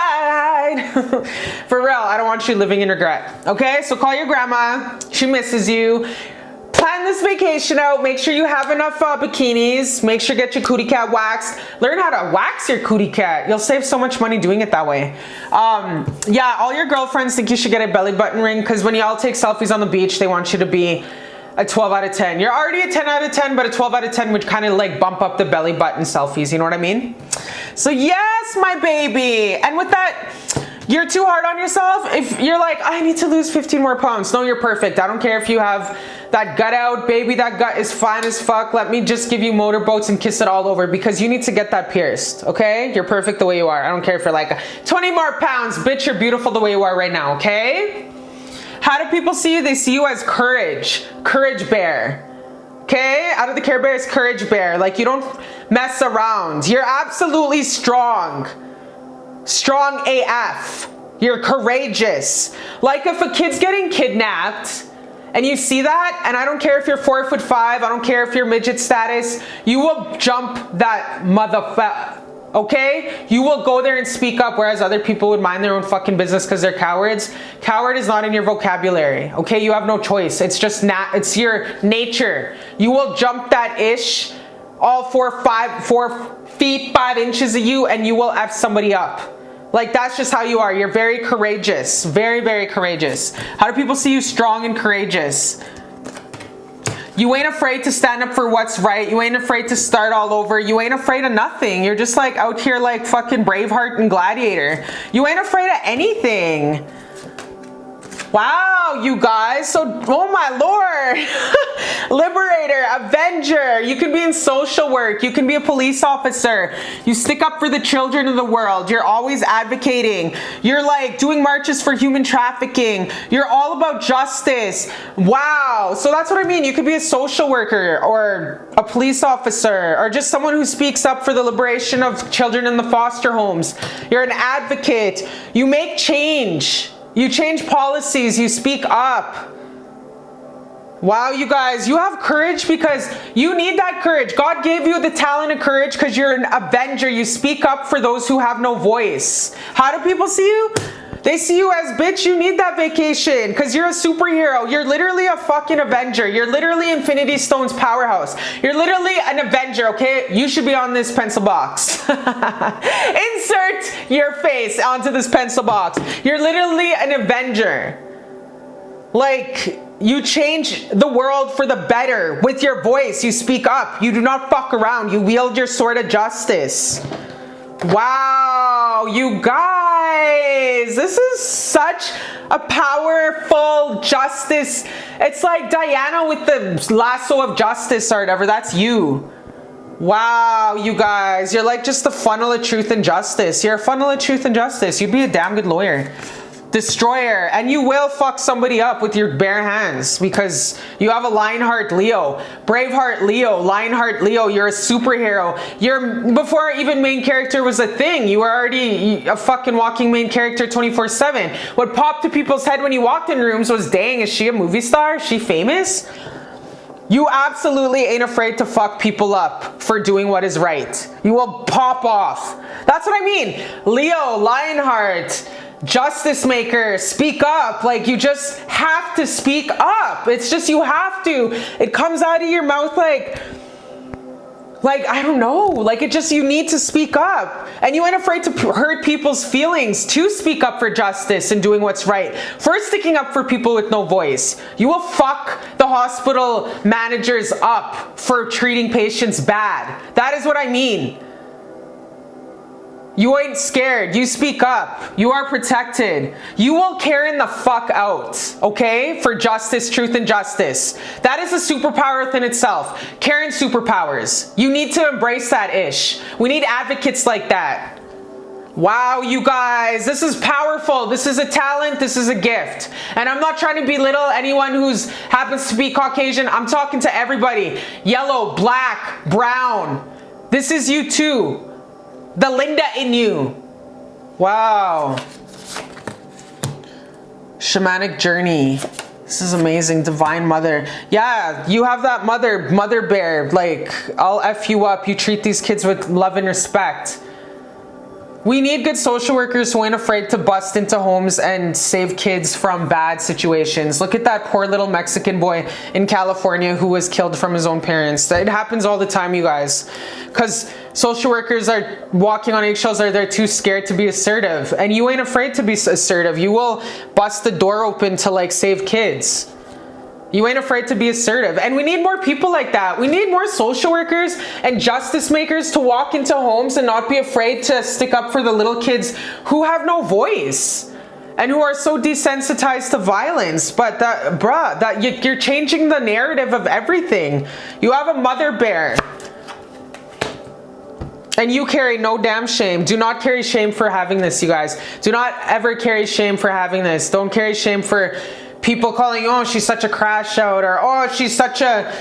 For real, I don't want you living in regret. Okay, so call your grandma. She misses you. Plan this vacation out. Make sure you have enough bikinis. Make sure you get your cootie cat waxed. Learn how to wax your cootie cat. You'll save so much money doing it that way. Yeah, all your girlfriends think you should get a belly button ring because when y'all take selfies on the beach, they want you to be a 12 out of 10. You're already a 10 out of 10, but a 12 out of 10 would kind of like bump up the belly button selfies. You know what I mean? So yes, my baby. And with that, you're too hard on yourself. If you're like, I need to lose 15 more pounds. No, you're perfect. I don't care if you have that gut out, baby. That gut is fine as fuck. Let me just give you motorboats and kiss it all over because you need to get that pierced, okay? You're perfect the way you are. I don't care if you're like 20 more pounds. Bitch, you're beautiful the way you are right now, okay? How do people see you? They see you as courage. Courage bear. Okay? Out of the Care Bears, courage bear. Like you don't mess around. You're absolutely strong. Strong AF. You're courageous. Like if a kid's getting kidnapped and you see that, and I don't care if you're 4'5", I don't care if you're midget status, you will jump that motherfucker. Okay? You will go there and speak up, whereas other people would mind their own fucking business because they're cowards. Coward is not in your vocabulary. Okay? You have no choice. It's just it's your nature. You will jump that ish, all 4 feet 5 inches of you, and you will F somebody up. Like that's just how you are. You're very courageous. Very, very courageous. How do people see you? Strong and courageous. You ain't afraid to stand up for what's right. You ain't afraid to start all over. You ain't afraid of nothing. You're just like out here like fucking Braveheart and Gladiator. You ain't afraid of anything. Wow, you guys. So, oh my Lord. Liberator, Avenger. You can be in social work. You can be a police officer. You stick up for the children of the world. You're always advocating. You're like doing marches for human trafficking. You're all about justice. Wow. So that's what I mean. You could be a social worker or a police officer or just someone who speaks up for the liberation of children in the foster homes. You're an advocate. You make change. You change policies, you speak up. Wow, you guys, you have courage because you need that courage. God gave you the talent of courage because you're an avenger. You speak up for those who have no voice. How do people see you? They see you as, bitch, you need that vacation because you're a superhero. You're literally a fucking avenger. You're literally Infinity Stone's powerhouse. You're literally an avenger, okay? You should be on this pencil box. Insert your face onto this pencil box. You're literally an avenger. Like, you change the world for the better with your voice. You speak up. You do not fuck around. You wield your sword of justice. Wow, you guys, this is such a powerful justice. It's like Diana with the lasso of justice or whatever. That's you. Wow, you guys, you're like just the funnel of truth and justice. You're a funnel of truth and justice. You'd be a damn good lawyer. Destroyer, and you will fuck somebody up with your bare hands because you have a Lionheart Leo, Braveheart Leo, Lionheart Leo. You're a superhero. You're, before even main character was a thing, you were already a fucking walking main character 24/7. What popped to people's head when you walked in rooms was, dang, is she a movie star? Is she famous? You absolutely ain't afraid to fuck people up for doing what is right. You will pop off. That's what I mean. Leo, Lionheart, justice maker, speak up. Like, you just have to speak up. It's just, you have to. It comes out of your mouth like I don't know, like it just, you need to speak up. And you ain't afraid to hurt people's feelings to speak up for justice and doing what's right. For sticking up for people with no voice. You will fuck the hospital managers up for treating patients bad. That is what I mean. You ain't scared. You speak up. You are protected. You will Karen the fuck out, okay? For justice, truth, and justice. That is a superpower within itself. Karen superpowers. You need to embrace that ish. We need advocates like that. Wow, you guys, this is powerful. This is a talent. This is a gift. And I'm not trying to belittle anyone who's happens to be Caucasian. I'm talking to everybody. Yellow, black, brown. This is you too. The Linda in you. Wow. Shamanic journey. This is amazing. Divine mother. Yeah, you have that mother bear. Like, I'll F you up. You treat these kids with love and respect. We need good social workers who ain't afraid to bust into homes and save kids from bad situations. Look at that poor little Mexican boy in California who was killed from his own parents. It happens all the time, you guys. Because social workers are walking on eggshells, or they're too scared to be assertive. And you ain't afraid to be assertive. You will bust the door open to like save kids. You ain't afraid to be assertive. And we need more people like that. We need more social workers and justice makers to walk into homes and not be afraid to stick up for the little kids who have no voice and who are so desensitized to violence. But you're changing the narrative of everything. You have a mother bear. And you carry no damn shame. Do not carry shame for having this, you guys. Do not ever carry shame for having this. Don't carry shame for people calling, oh, she's such a crash out, or oh, she's such a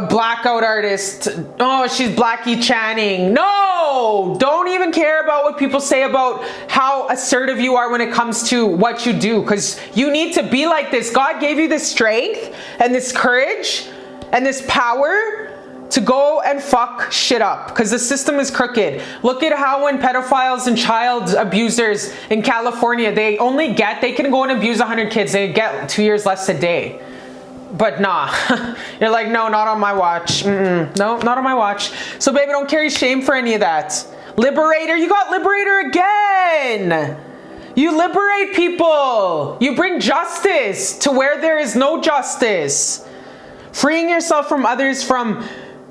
blackout artist. Oh, she's Blackie Channing. No, don't even care about what people say about how assertive you are when it comes to what you do, because you need to be like this. God gave you this strength and this courage and this power to go and fuck shit up, because the system is crooked. Look at how when pedophiles and child abusers in California, they can go and abuse 100 kids, they get 2 years less a day. But nah, you're like, no, not on my watch. No, not on my watch. So baby, don't carry shame for any of that. Liberator, you got Liberator again. You liberate people. You bring justice to where there is no justice. Freeing yourself from others, from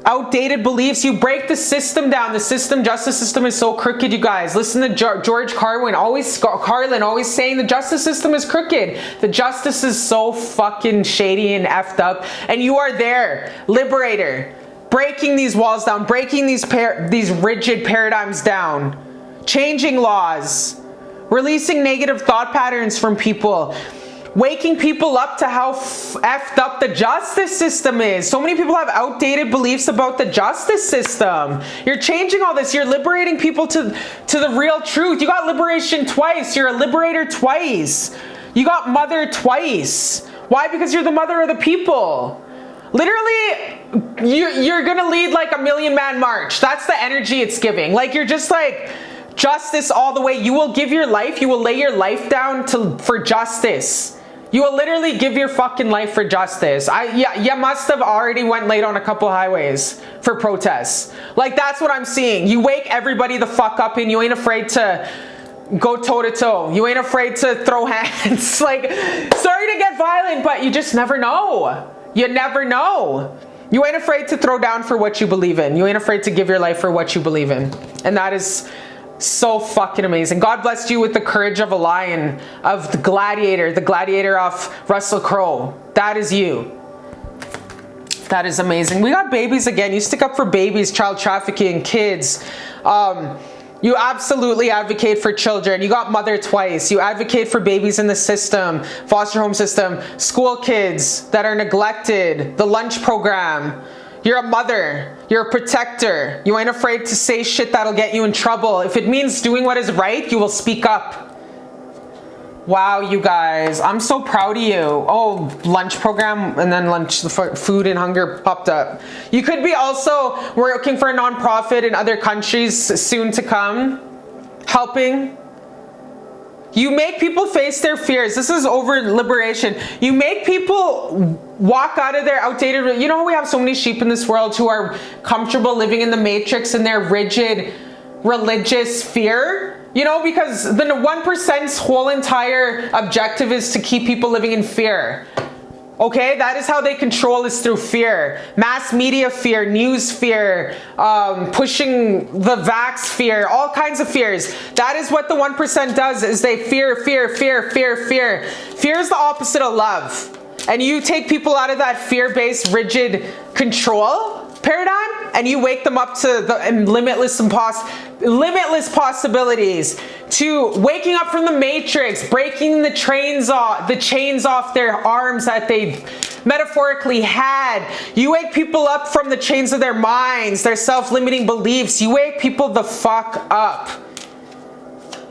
outdated beliefs. You break the system down. The justice system is so crooked, you guys. Listen to George Carlin always saying the justice system is crooked. The justice is so fucking shady and effed up. And you are there, liberator, breaking these walls down, breaking these rigid paradigms down, changing laws, releasing negative thought patterns from people, waking people up to how effed up the justice system is. So many people have outdated beliefs about the justice system. You're changing all this. You're liberating people to the real truth. You got liberation twice. You're a liberator twice. You got mother twice. Why? Because you're the mother of the people. Literally, you're gonna lead like a 1,000,000-man march. That's the energy it's giving. Like, you're just like, justice all the way. You will give your life. You will lay your life down for justice. You will literally give your fucking life for justice. You must have already went late on a couple highways for protests. Like, that's what I'm seeing. You wake everybody the fuck up, and you ain't afraid to go toe to toe. You ain't afraid to throw hands. Like, sorry to get violent, but you just never know. You never know. You ain't afraid to throw down for what you believe in. You ain't afraid to give your life for what you believe in. And that is so fucking amazing. God blessed you with the courage of a lion, of the gladiator off Russell Crowe. That is you. That is amazing. We got babies again. You stick up for babies, child trafficking, kids. You absolutely advocate for children. You got mother twice. You advocate for babies in the system, foster home system, school kids that are neglected, the lunch program. You're a mother. You're a protector. You ain't afraid to say shit that'll get you in trouble. If it means doing what is right, you will speak up. Wow, you guys. I'm so proud of you. Oh, lunch program, and then lunch, food and hunger popped up. You could be also working for a nonprofit in other countries soon to come, helping. You make people face their fears. This is over liberation. You make people walk out of their outdated, you know, we have so many sheep in this world who are comfortable living in the matrix in their rigid religious fear, you know, because the 1%'s whole entire objective is to keep people living in fear. Okay, that is how they control, is through fear. Mass media fear, news fear, pushing the vax fear, all kinds of fears. That is what the 1% does, is they fear, fear, fear, fear, fear. Fear is the opposite of love. And you take people out of that fear-based, rigid control paradigm, and you wake them up to the limitless possibilities, to waking up from the matrix, breaking the chains off their arms that they metaphorically had. You wake people up from the chains of their minds, their self-limiting beliefs. You wake people the fuck up.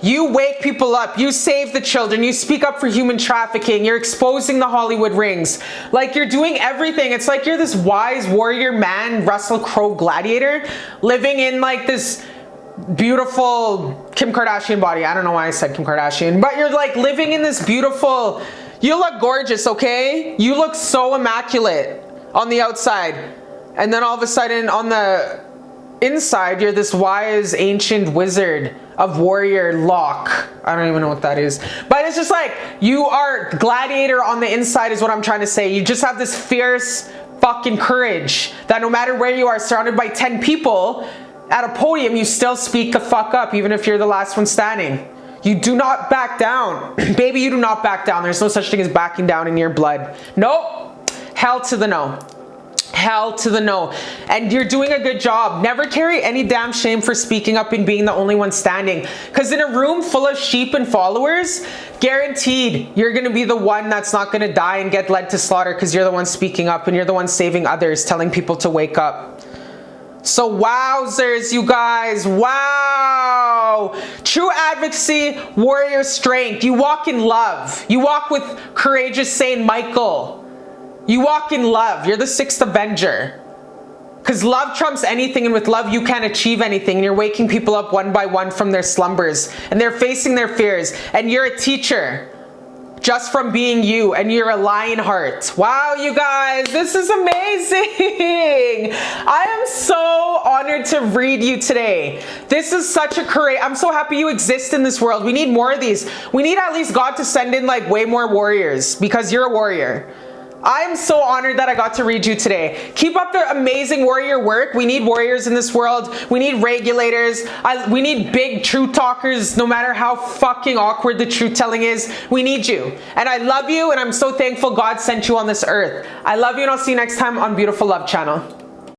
You wake people up. You save the children. You speak up for human trafficking. You're exposing the Hollywood rings. Like, you're doing everything. It's like you're this wise warrior man, Russell Crowe gladiator, living in like this beautiful Kim Kardashian body. I don't know why I said Kim Kardashian, but you're like living in this beautiful, you look gorgeous, okay? You look so immaculate on the outside. And then all of a sudden on the inside, you're this wise ancient wizard of warrior lock. I don't even know what that is. But it's just like, you are gladiator on the inside is what I'm trying to say. You just have this fierce fucking courage that no matter where you are, surrounded by 10 people at a podium, you still speak the fuck up, even if you're the last one standing. You do not back down. Baby, you do not back down. There's no such thing as backing down in your blood. Nope. Hell to the no. Hell to the no. And you're doing a good job. Never carry any damn shame for speaking up and being the only one standing. Because in a room full of sheep and followers, guaranteed you're going to be the one that's not going to die and get led to slaughter because you're the one speaking up and you're the one saving others, telling people to wake up. So wowzers, you guys, wow. True advocacy, warrior strength. You walk in love. You walk with courageous Saint Michael. You walk in love. You're the 6th Avenger. Because love trumps anything, and with love you can achieve anything. And you're waking people up one by one from their slumbers. And they're facing their fears. And you're a teacher. Just from being you, and you're a lion heart. Wow, you guys, this is amazing. I am so honored to read you today. This is such a courage. I'm so happy you exist in this world. We need more of these. We need at least God to send in like way more warriors, because you're a warrior. I'm so honored that I got to read you today. Keep up the amazing warrior work. We need warriors in this world. We need regulators. We need big truth talkers, no matter how fucking awkward the truth telling is. We need you. And I love you, and I'm so thankful God sent you on this earth. I love you, and I'll see you next time on Beautiful Love Channel.